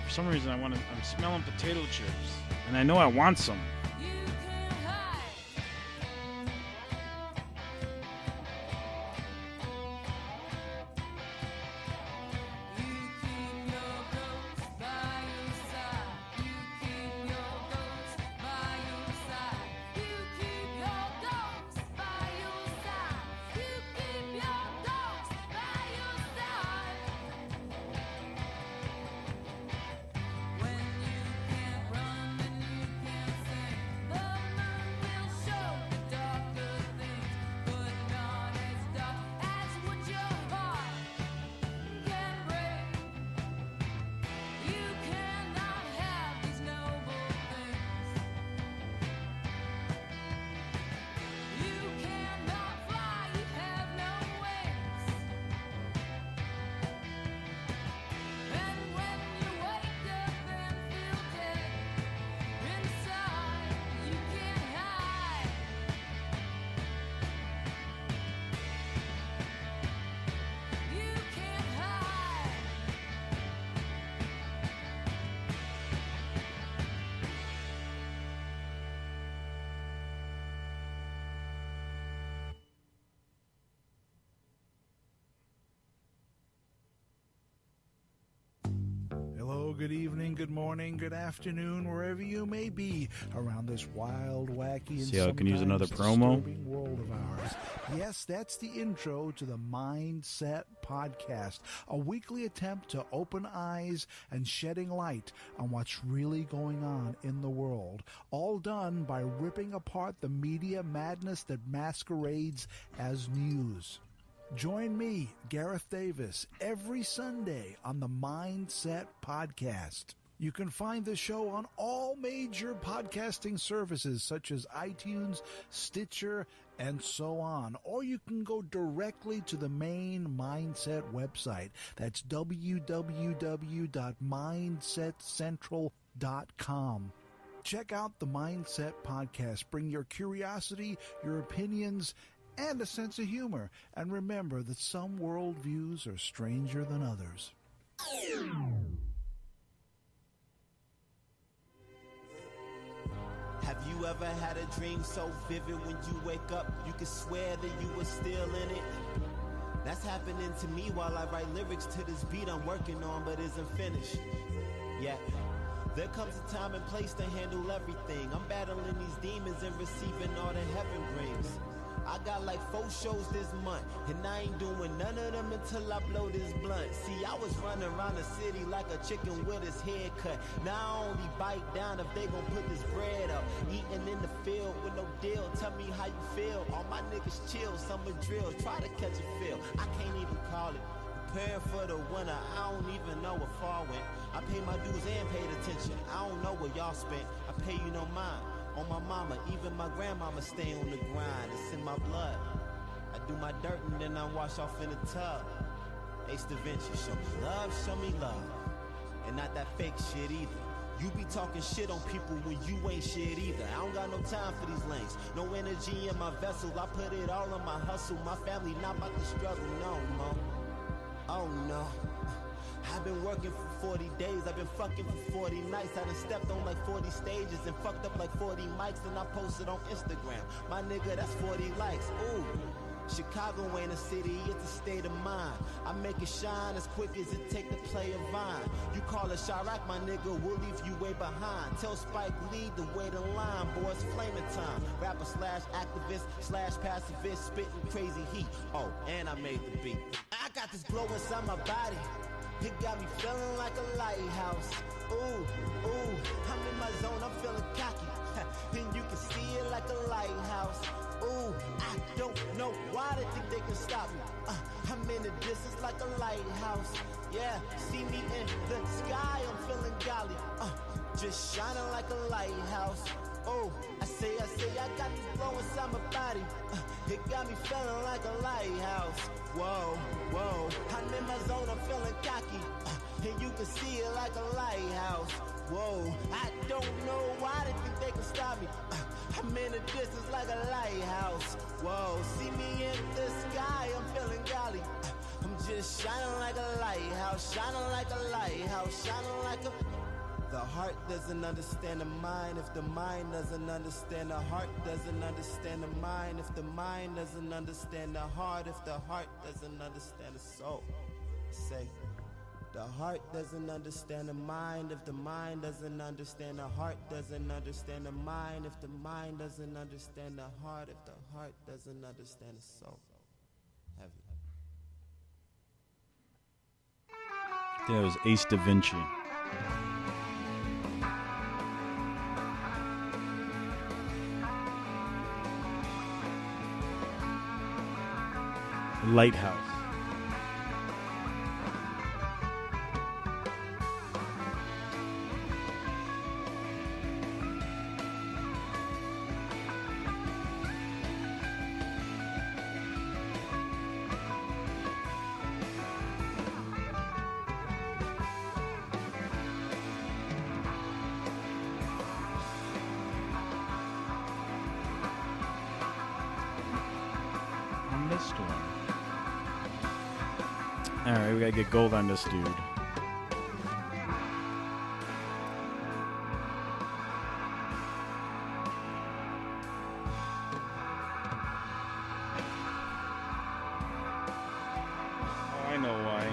For some reason, I'm smelling potato chips, And I know I want some. Good evening, good morning, good afternoon, wherever you may be around this wild, wacky, and See how I can use another sometimes promo? disturbing world of ours. Yes, that's the intro to the Mindset Podcast, a weekly attempt to open eyes and shedding light on what's really going on in the world, all done by ripping apart the media madness that masquerades as news. Join me, Gareth Davis, every Sunday on the Mindset Podcast. You can find the show on all major podcasting services such as iTunes, Stitcher, and so on. Or you can go directly to the main Mindset website. That's www.mindsetcentral.com. Check out the Mindset Podcast. Bring your curiosity, your opinions, and a sense of humor. And remember that some worldviews are stranger than others. Have you ever had a dream so vivid when you wake up, you can swear that you were still in it? That's happening to me while I write lyrics to this beat I'm working on but isn't finished. Yeah. There comes a time and place to handle everything. I'm battling these demons and receiving all that heaven brings. I got like 4 shows this month, and I ain't doing none of them until I blow this blunt. See, I was running around the city like a chicken with his head cut. Now I only bite down if they gon' put this bread up. Eating in the field with no deal, tell me how you feel. All my niggas chill, summer drills, try to catch a feel. I can't even call it. Preparing for the winter, I don't even know where far went. I pay my dues and paid attention. I don't know where y'all spent. I pay you no mind. On my mama, even my grandmama stay on the grind. It's in my blood. I do my dirt and then I wash off in the tub. Ace Da Vinci, show me love. And not that fake shit either. You be talking shit on people when you ain't shit either. I don't got no time for these lanes. No energy in my vessel. I put it all on my hustle. My family not about to struggle, no more. Oh no. I've been working for 40 days, I've been fucking for 40 nights. I done stepped on like 40 stages and fucked up like 40 mics. And I posted on Instagram, my nigga, that's 40 likes. Ooh, Chicago ain't a city, it's a state of mind. I make it shine as quick as it take to play a vine. You call it Chirac, my nigga, we'll leave you way behind. Tell Spike lead the way to line, boys, flaming time. Rapper slash activist slash pacifist, spitting crazy heat. Oh, and I made the beat. I got this glow inside my body. It got me feeling like a lighthouse. Ooh, ooh, I'm in my zone, I'm feeling cocky. And you can see it like a lighthouse. Ooh, I don't know why they think they can stop me. I'm in the distance like a lighthouse. Yeah, see me in the sky, I'm feeling golly. Just shining like a lighthouse. Oh, I say, I got this glow inside my body. It got me feeling like a lighthouse. Whoa, whoa, I'm in my zone, I'm feeling cocky. And you can see it like a lighthouse. Whoa, I don't know why they think they can stop me. I'm in the distance like a lighthouse. Whoa, see me in the sky, I'm feeling golly. I'm just shining like a lighthouse, shining like a lighthouse, shining like a... The heart doesn't understand the mind. If the mind doesn't understand the heart, doesn't understand the mind. If the mind doesn't understand the heart, if the heart doesn't understand the soul. Say, the heart doesn't understand the mind. If the mind doesn't understand the heart, doesn't understand the mind. If the mind doesn't understand the heart, if the heart doesn't understand the soul. Heavy. That was Ace Da Vinci. Lighthouse. Missed one. Alright, we gotta get gold on this dude. Oh, I know why.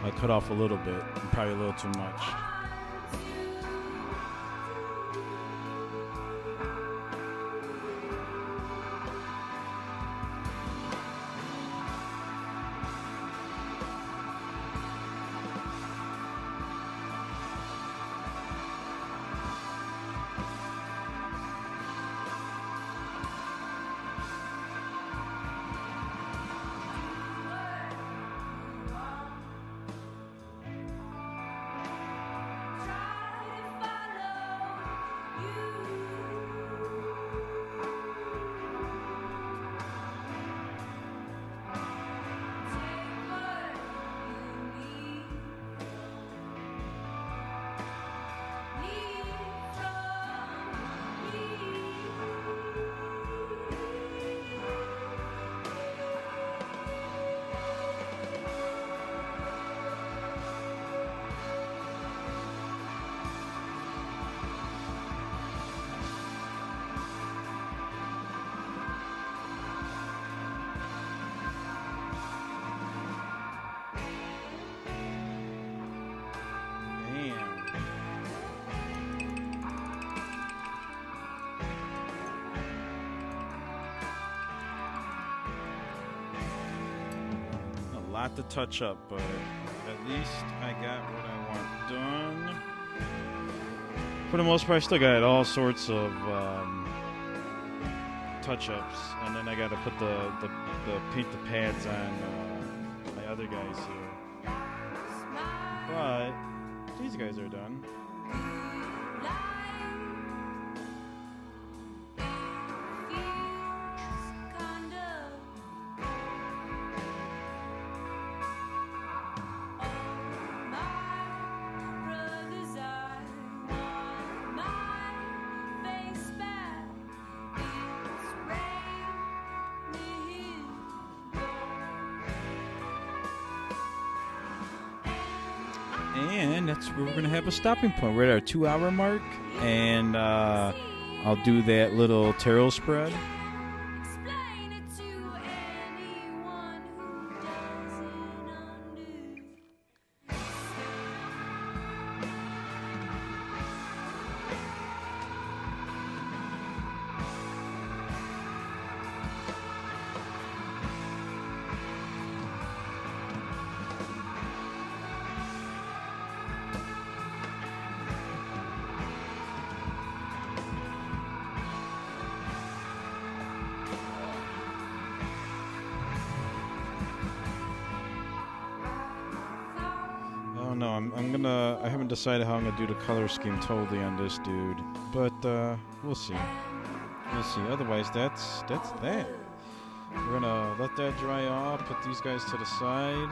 I cut off a little bit, probably a little too much. Lot to touch up, but at least I got what I want done. For the most part, I still got all sorts of touch-ups, and then I got to put the paint the pads on my other guys here. But these guys are done. And that's where we're going to have a stopping point. We're at our 2-hour mark, and I'll do that little tarot spread. No, I haven't decided how I'm gonna do the color scheme totally on this dude, but we'll see. We'll see. Otherwise, that's that. We're gonna let that dry off, put these guys to the side.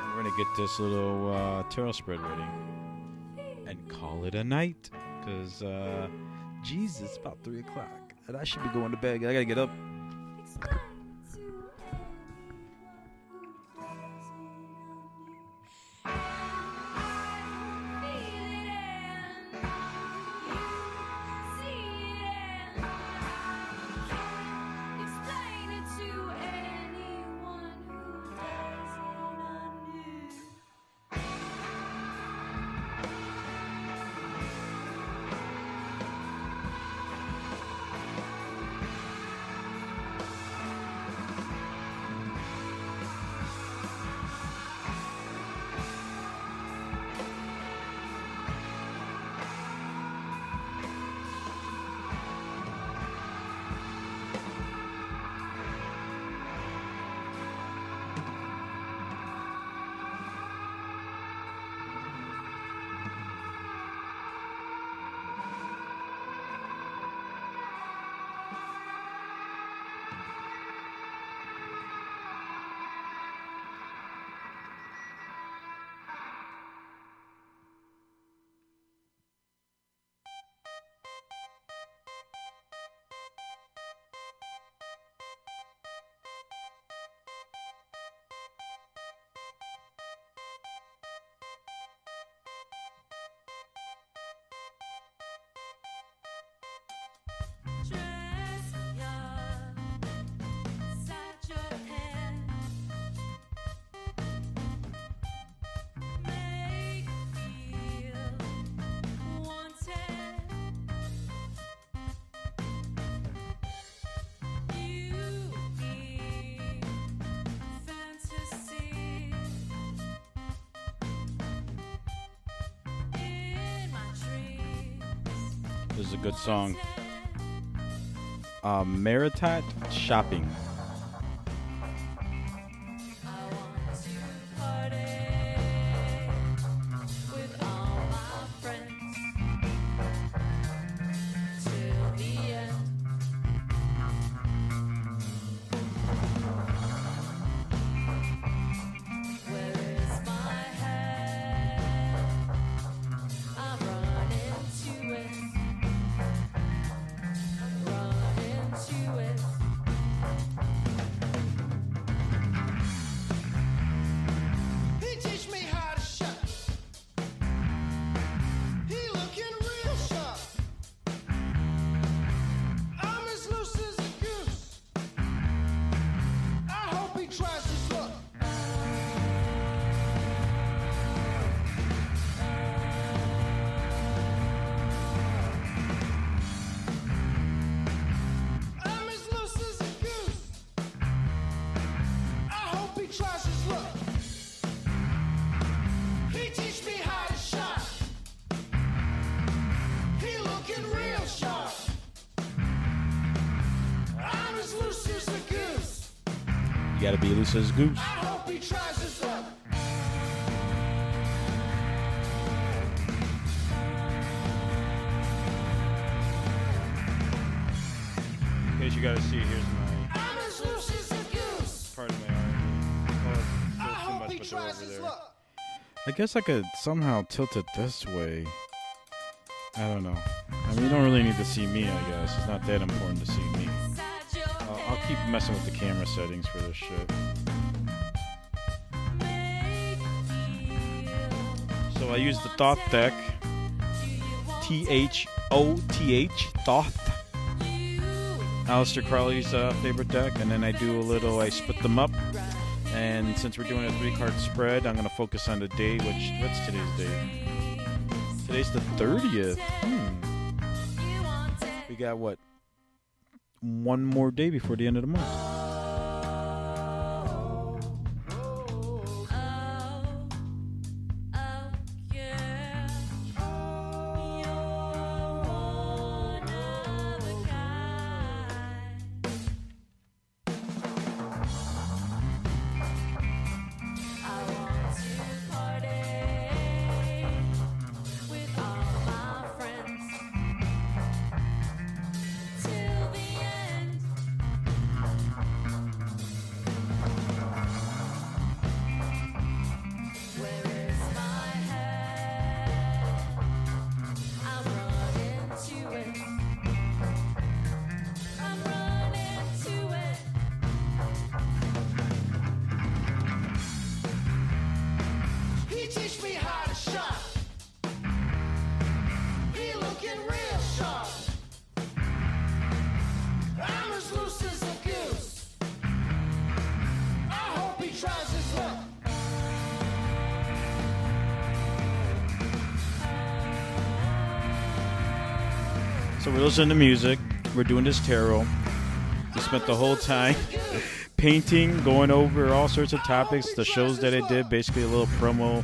We're gonna get this little tarot spread ready and call it a night. Cause Jesus, it's about 3 o'clock, and I should be going to bed. I gotta get up. This is a good song. Meritat Shopping. You gotta be loose as a goose. In case you gotta see, here's my part of my arm. Too much, but they're over there. I guess I could somehow tilt it this way. I don't know. I mean, you don't really need to see me, I guess. It's not that important to see me. I'll keep messing with the camera settings for this shit. So I use the Thoth deck. Thoth. Thoth. Aleister Crowley's favorite deck. And then I do a little, I split them up. And since we're doing a 3-card spread, I'm going to focus on the day, which, what's today's date? Today's the 30th. We got what? One more day before the end of the month. sharp. I'm as loose as a goose. I hope he tries his luck. So we're listening to music. We're doing this tarot. We spent the whole time painting, going over all sorts of topics, the shows that I did, basically a little promo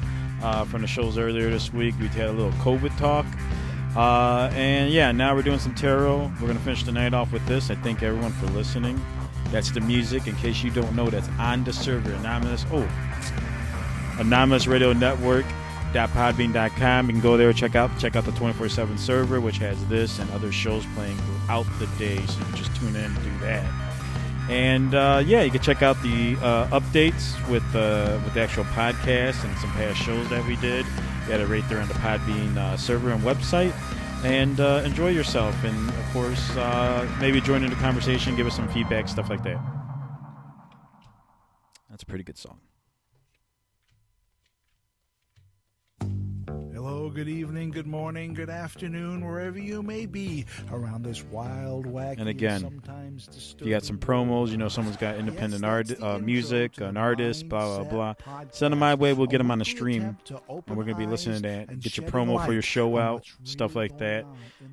from the shows earlier this week. We had a little COVID talk. And yeah, now we're doing some tarot. We're going to finish the night off with this. I thank everyone for listening. That's the music. In case you don't know, that's on the server. Anonymous Radio Network. .podbean.com. You can go there, check out the 24/7 server, which has this and other shows playing throughout the day, so you can just tune in and do that. And yeah, you can check out the updates with the actual podcast and some past shows that we did. You got it right there on the Podbean server and website. And enjoy yourself, and of course, maybe join in the conversation, give us some feedback, stuff like that. That's a pretty good song. Hello, good evening, good morning, good afternoon, wherever you may be around this wild, wacky, And again, sometimes If disturbing you got some promos, you know someone's got independent music, an artist, blah, blah, blah. Send them my way. We'll get them on the stream. And we're going to be listening to that. Get your promo for your show out, stuff like that.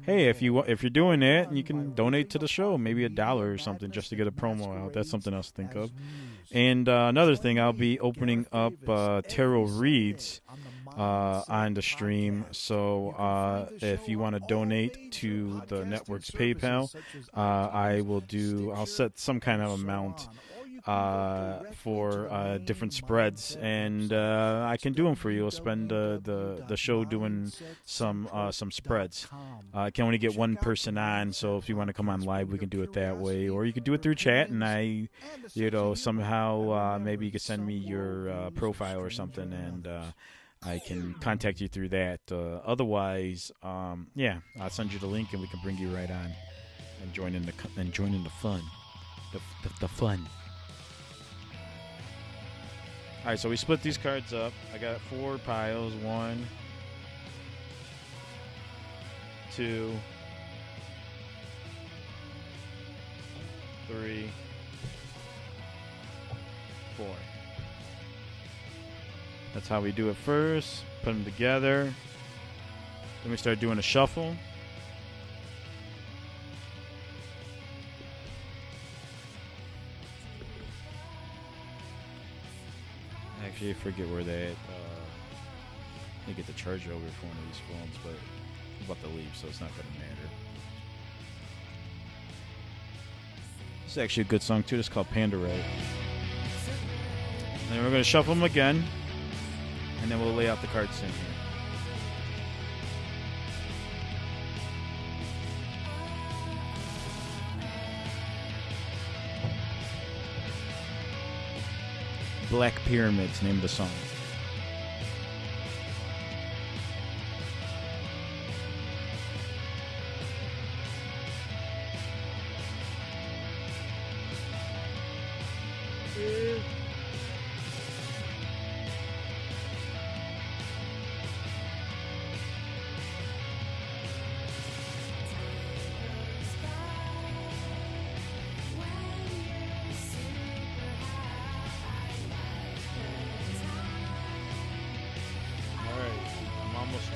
Hey, if you're doing that, you can donate to the show, maybe $1 or something just to get a promo out. That's something else to think of. And another thing, I'll be opening up tarot reads on the stream. So if you want to donate to the network's PayPal, I'll set some kind of amount for different spreads, and I can do them for you. I'll spend the show doing some spreads. I can only get one person on, so if you want to come on live, we can do it that way, or you could do it through chat, and somehow maybe you could send me your profile or something, and I can contact you through that. Otherwise, I'll send you the link, and we can bring you right on and join in the fun, the fun. All right, so we split these cards up. I got 4 piles. 1, 2, 3, 4. That's how we do it first. Put them together. Then we start doing a shuffle. Actually, I forget where they they get the charger over for one of these phones, but I'm about to leave, so it's not going to matter. This is actually a good song, too. It's called Panda Ray. And then we're going to shuffle them again. And then we'll lay out the cards in here. Black Pyramid's name of the song.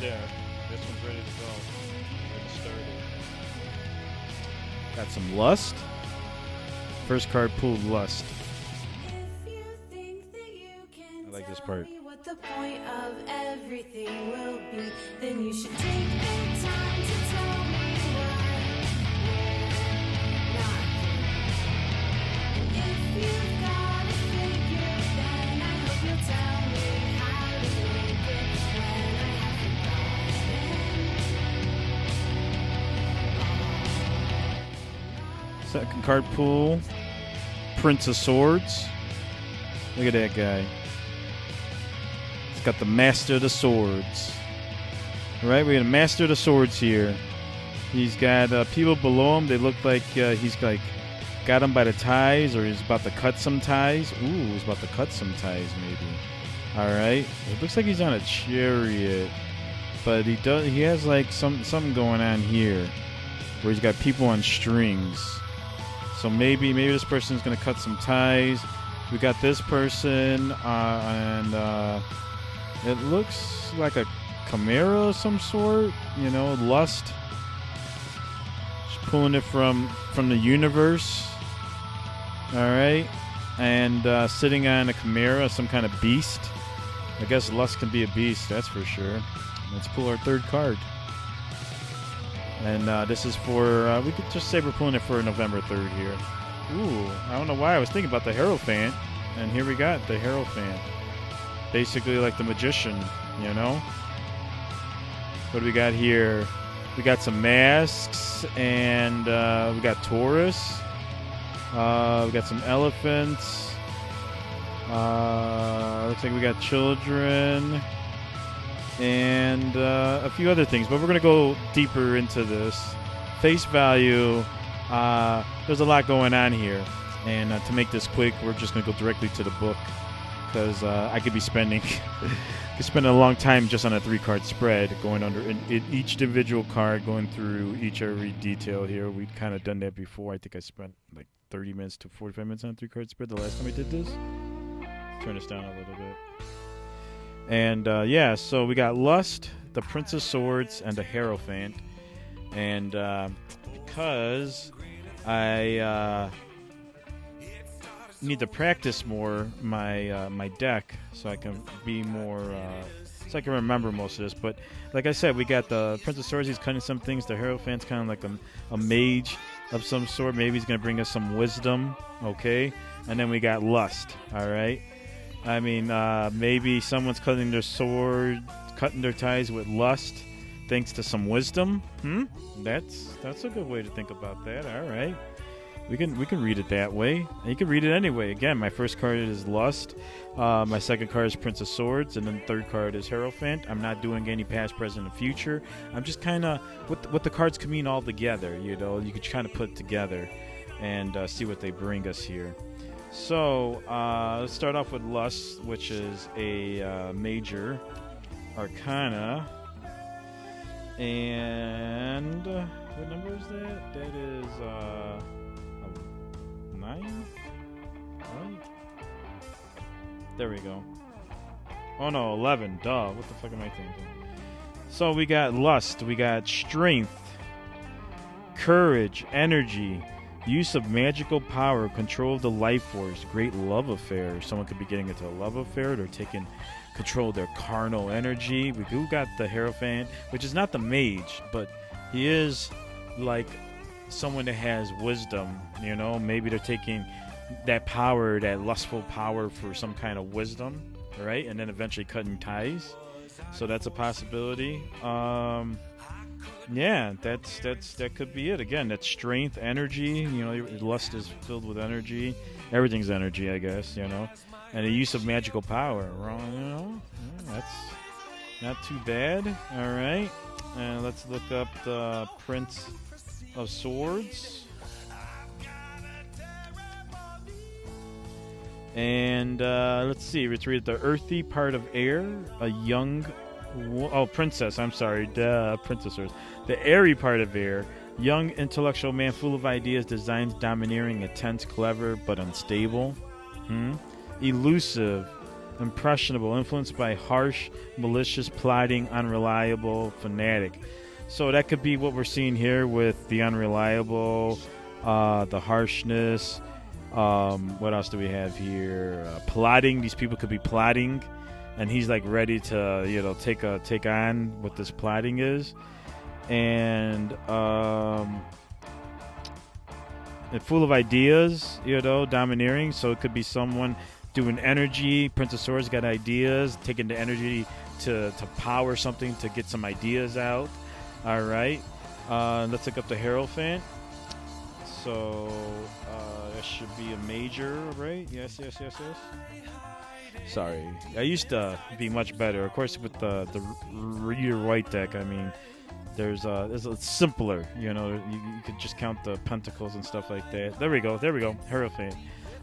There. This one's ready to go. We're getting started. Got some Lust. First card pulled, Lust. I like this part. What the point of everything will be, then you should take the time to tell me why we're not there. And if you've got a figure, then I hope you'll tell me how to make it when I Second card pool, Prince of Swords. Look at that guy. He's got the Master of the Swords. All right, we got a Master of the Swords here. He's got people below him. They look like he's got him by the ties, or he's about to cut some ties. Ooh, he's about to cut some ties, maybe. All right, it looks like he's on a chariot, but he has like something going on here. where he's got people on strings. So maybe this person's gonna cut some ties. We got this person, and it looks like a chimera of some sort. You know, lust. Just pulling it from the universe. All right, and sitting on a chimera, some kind of beast. I guess lust can be a beast, that's for sure. Let's pull our third card. And this is for, we could just say we're pulling it for November 3rd here. Ooh, I don't know why. I was thinking about the Hierophant, and here we got the Hierophant. Basically like the magician, you know? What do we got here? We got some masks, and we got Taurus. We got some elephants. Looks like we got children. And a few other things, but we're going to go deeper into this. Face value, there's a lot going on here. And to make this quick, we're just going to go directly to the book, because I could be spending a long time just on a 3-card spread, going under each individual card, going through every detail here. We've kind of done that before. I think I spent like 30 minutes to 45 minutes on a 3-card spread the last time I did this. Turn this down a little bit. And yeah, so we got Lust, the Prince of Swords, and the Hierophant. And because I need to practice more my deck, so I can be more, so I can remember most of this. But like I said, we got the Prince of Swords. He's cutting some things. The Hierophant's kind of like a mage of some sort. Maybe he's gonna bring us some wisdom. Okay, and then we got Lust. All right. I mean, maybe someone's cutting their sword, cutting their ties with lust, thanks to some wisdom. That's a good way to think about that. All right, we can read it that way. And you can read it anyway. Again, my first card is Lust. My second card is Prince of Swords, and then the third card is Hierophant. I'm not doing any past, present, and future. I'm just kind of what the cards can mean all together. You know, you could kind of put it together and see what they bring us here. So, let's start off with Lust, which is a major arcana. And what number is that? That is a 9? Right? There we go. Oh no, 11. Duh. What the fuck am I thinking? So we got Lust, we got Strength, Courage, Energy, use of magical power, control of the life force, great love affair. Someone could be getting into a love affair. They're taking control of their carnal energy. We do got the Hierophant, which is not the mage, but he is like someone that has wisdom. You know, maybe they're taking that power, that lustful power, for some kind of wisdom, right? And then eventually cutting ties. So that's a possibility. Yeah, that could be it. Again, that's strength, energy. You know, lust is filled with energy. Everything's energy, I guess. You know, and the use of magical power. Wrong, you know, that's not too bad. All right, and let's look up the Prince of Swords. And let's see. Let's read the earthy part of air, a young. Princess. I'm sorry. Princess. The airy part of air. Young, intellectual man full of ideas, designs, domineering, intense, clever, but unstable. Elusive, impressionable, influenced by harsh, malicious, plotting, unreliable, fanatic. So that could be what we're seeing here with the unreliable, the harshness. What else do we have here? Plotting. These people could be plotting. And he's like ready to, you know, take on what this plotting is, and full of ideas, you know, domineering. So it could be someone doing energy. Prince of Swords got ideas, taking the energy to power something, to get some ideas out. All right, let's look up the Hierophant. So that should be a major, right? Yes. Sorry, I used to be much better. Of course, with the Reader White deck, I mean, there's it's simpler. You know, you could just count the pentacles and stuff like that. There we go. Hierophant.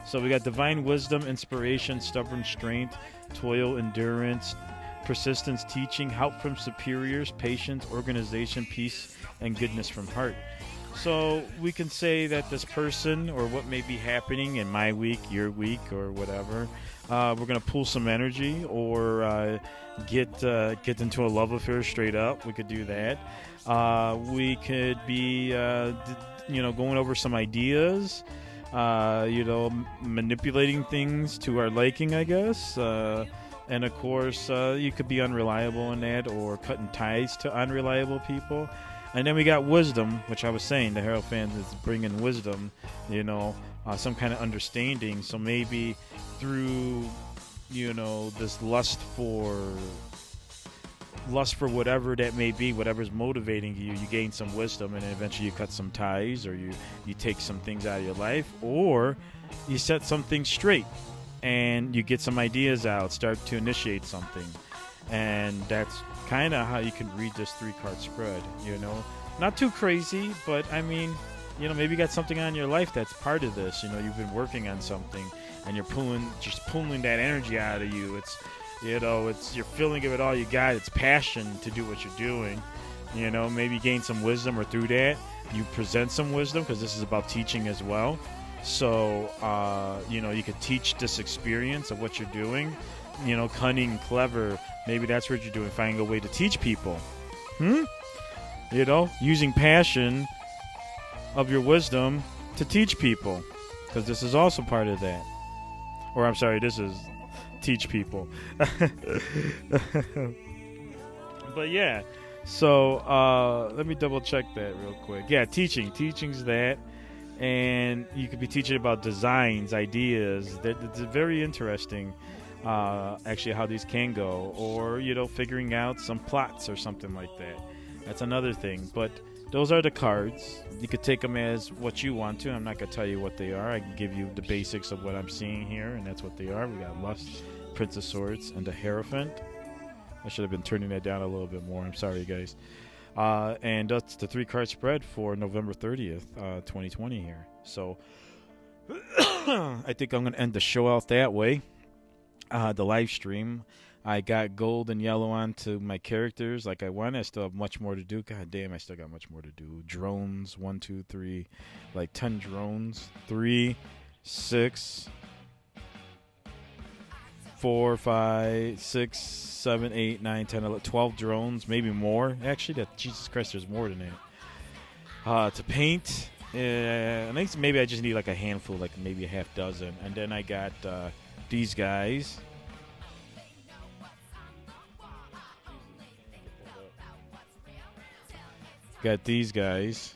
So we got divine wisdom, inspiration, stubborn strength, toil, endurance, persistence, teaching, help from superiors, patience, organization, peace, and goodness from heart. So we can say that this person or what may be happening in my week, your week, or whatever, we're gonna pull some energy or get into a love affair straight up. We could do that. We could be going over some ideas. Manipulating things to our liking, I guess. And of course, you could be unreliable in that, or cutting ties to unreliable people. And then we got wisdom, which I was saying, the Hierophant is bringing wisdom, some kind of understanding. So maybe through, this lust for whatever that may be, whatever's motivating you, you gain some wisdom, and then eventually you cut some ties, or you take some things out of your life, or you set something straight and you get some ideas out, start to initiate something. And that's kind of how you can read this 3-card spread, Not too crazy, but I mean, maybe you got something on your life that's part of this. You've been working on something and you're pulling that energy out of you. It's you're feeling of it all you got. It's passion to do what you're doing. Maybe gain some wisdom, or through that you present some wisdom, because this is about teaching as well. So, you could teach this experience of what you're doing. Cunning, clever. Maybe that's what you're doing. Finding a way to teach people. Using passion of your wisdom to teach people, because this is also part of that. Or I'm sorry, this is teach people. But yeah, so let me double check that real quick. Yeah, teaching's that. And you could be teaching about designs, ideas. It's very interesting, actually, how these can go. Or, figuring out some plots or something like that. That's another thing. But those are the cards. You could take them as what you want to. I'm not going to tell you what they are. I can give you the basics of what I'm seeing here, and that's what they are. We got Lust, Prince of Swords, and the Hierophant. I should have been turning that down a little bit more. I'm sorry, guys. And that's the 3-card spread for November 30th, 2020 here. So I think I'm going to end the show out that way. The live stream. I got gold and yellow onto my characters like I want. I still have much more to do. God damn, I still got much more to do. Drones, 1, 2, 3, like 10 drones. 3, 6, 4, 5, 6, 7, 8, 9, 10, 11, 12 drones, maybe more. Actually, Jesus Christ, there's more than that. To paint, I think maybe I just need like a handful, like maybe a half dozen. And then I got these guys. Got these guys.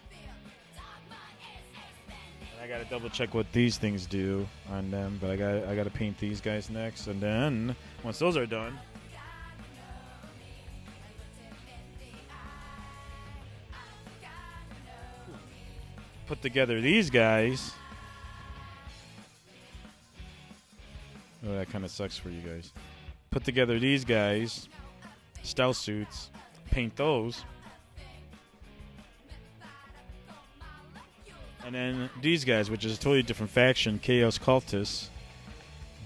And I gotta double check what these things do on them, but I gotta paint these guys next, and then once those are done, put together these guys. Oh, that kind of sucks for you guys. Put together these guys, stealth suits, paint those. And then these guys, which is a totally different faction, Chaos Cultists.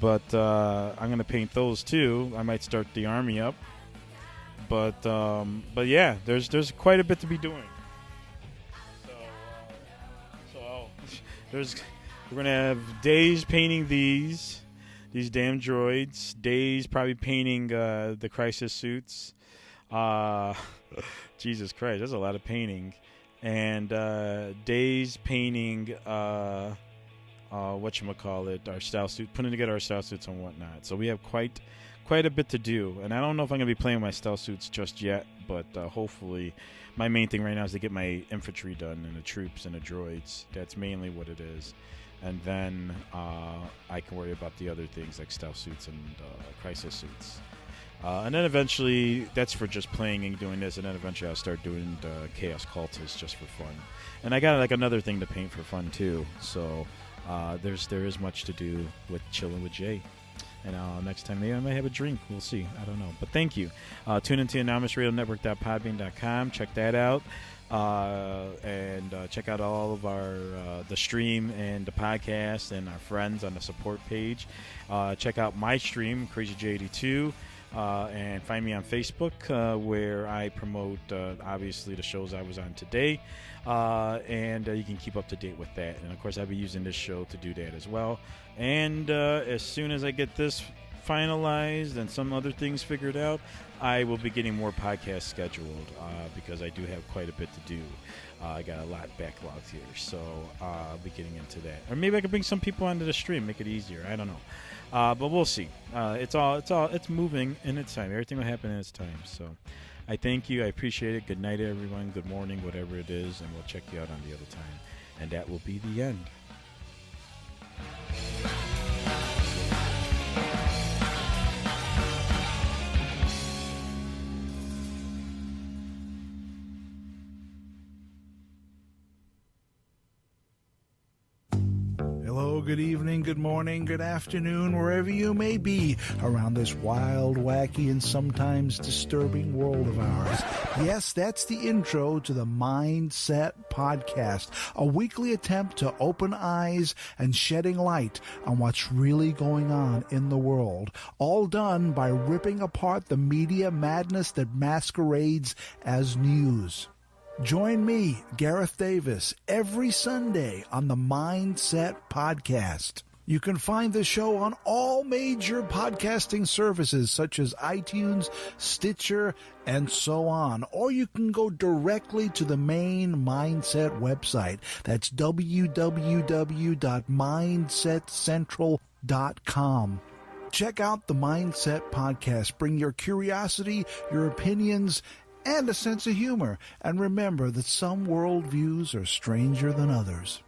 But I'm going to paint those too. I might start the army up. But yeah, there's quite a bit to be doing. We're going to have days painting these damn droids. Days probably painting the crisis suits. Jesus Christ, that's a lot of painting. And days painting whatchamacallit, our style suit, putting together our style suits and whatnot. So we have quite a bit to do. And I don't know if I'm going to be playing my style suits just yet, but hopefully my main thing right now is to get my infantry done and the troops and the droids. That's mainly what it is. And then I can worry about the other things like style suits and crisis suits. And then eventually, that's for just playing and doing this, and then eventually I'll start doing the Chaos Cultists just for fun. And I got like another thing to paint for fun too. So there is much to do with Chillin' with Jay. And next time maybe I might have a drink. We'll see. I don't know. But thank you. Tune into AnonymousRadioNetwork.podbean.com. Check that out. And check out all of our the stream and the podcast and our friends on the support page. Check out my stream, CrazyJ82. And find me on Facebook, where I promote, obviously, the shows I was on today. And you can keep up to date with that. And, of course, I'll be using this show to do that as well. And as soon as I get this finalized and some other things figured out, I will be getting more podcasts scheduled because I do have quite a bit to do. I got a lot backlogged here, so I'll be getting into that. Or maybe I could bring some people onto the stream, make it easier. I don't know, but we'll see. It's moving in its time. Everything will happen in its time. So I thank you. I appreciate it. Good night, everyone. Good morning, whatever it is, and we'll check you out on the other time. And that will be the end. Hello, good evening, good morning, good afternoon, wherever you may be around this wild, wacky, and sometimes disturbing world of ours. Yes, that's the intro to the Mindset Podcast, a weekly attempt to open eyes and shedding light on what's really going on in the world, all done by ripping apart the media madness that masquerades as news. Join me, Gareth Davis, every Sunday on the Mindset Podcast. You can find the show on all major podcasting services such as iTunes, Stitcher, and so on. Or you can go directly to the main Mindset website. That's www.mindsetcentral.com. Check out the Mindset Podcast. Bring your curiosity, your opinions, and a sense of humor. And remember that some worldviews are stranger than others.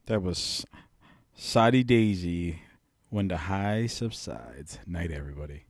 That was Soddy Daisy, When the High Subsides. Night, everybody.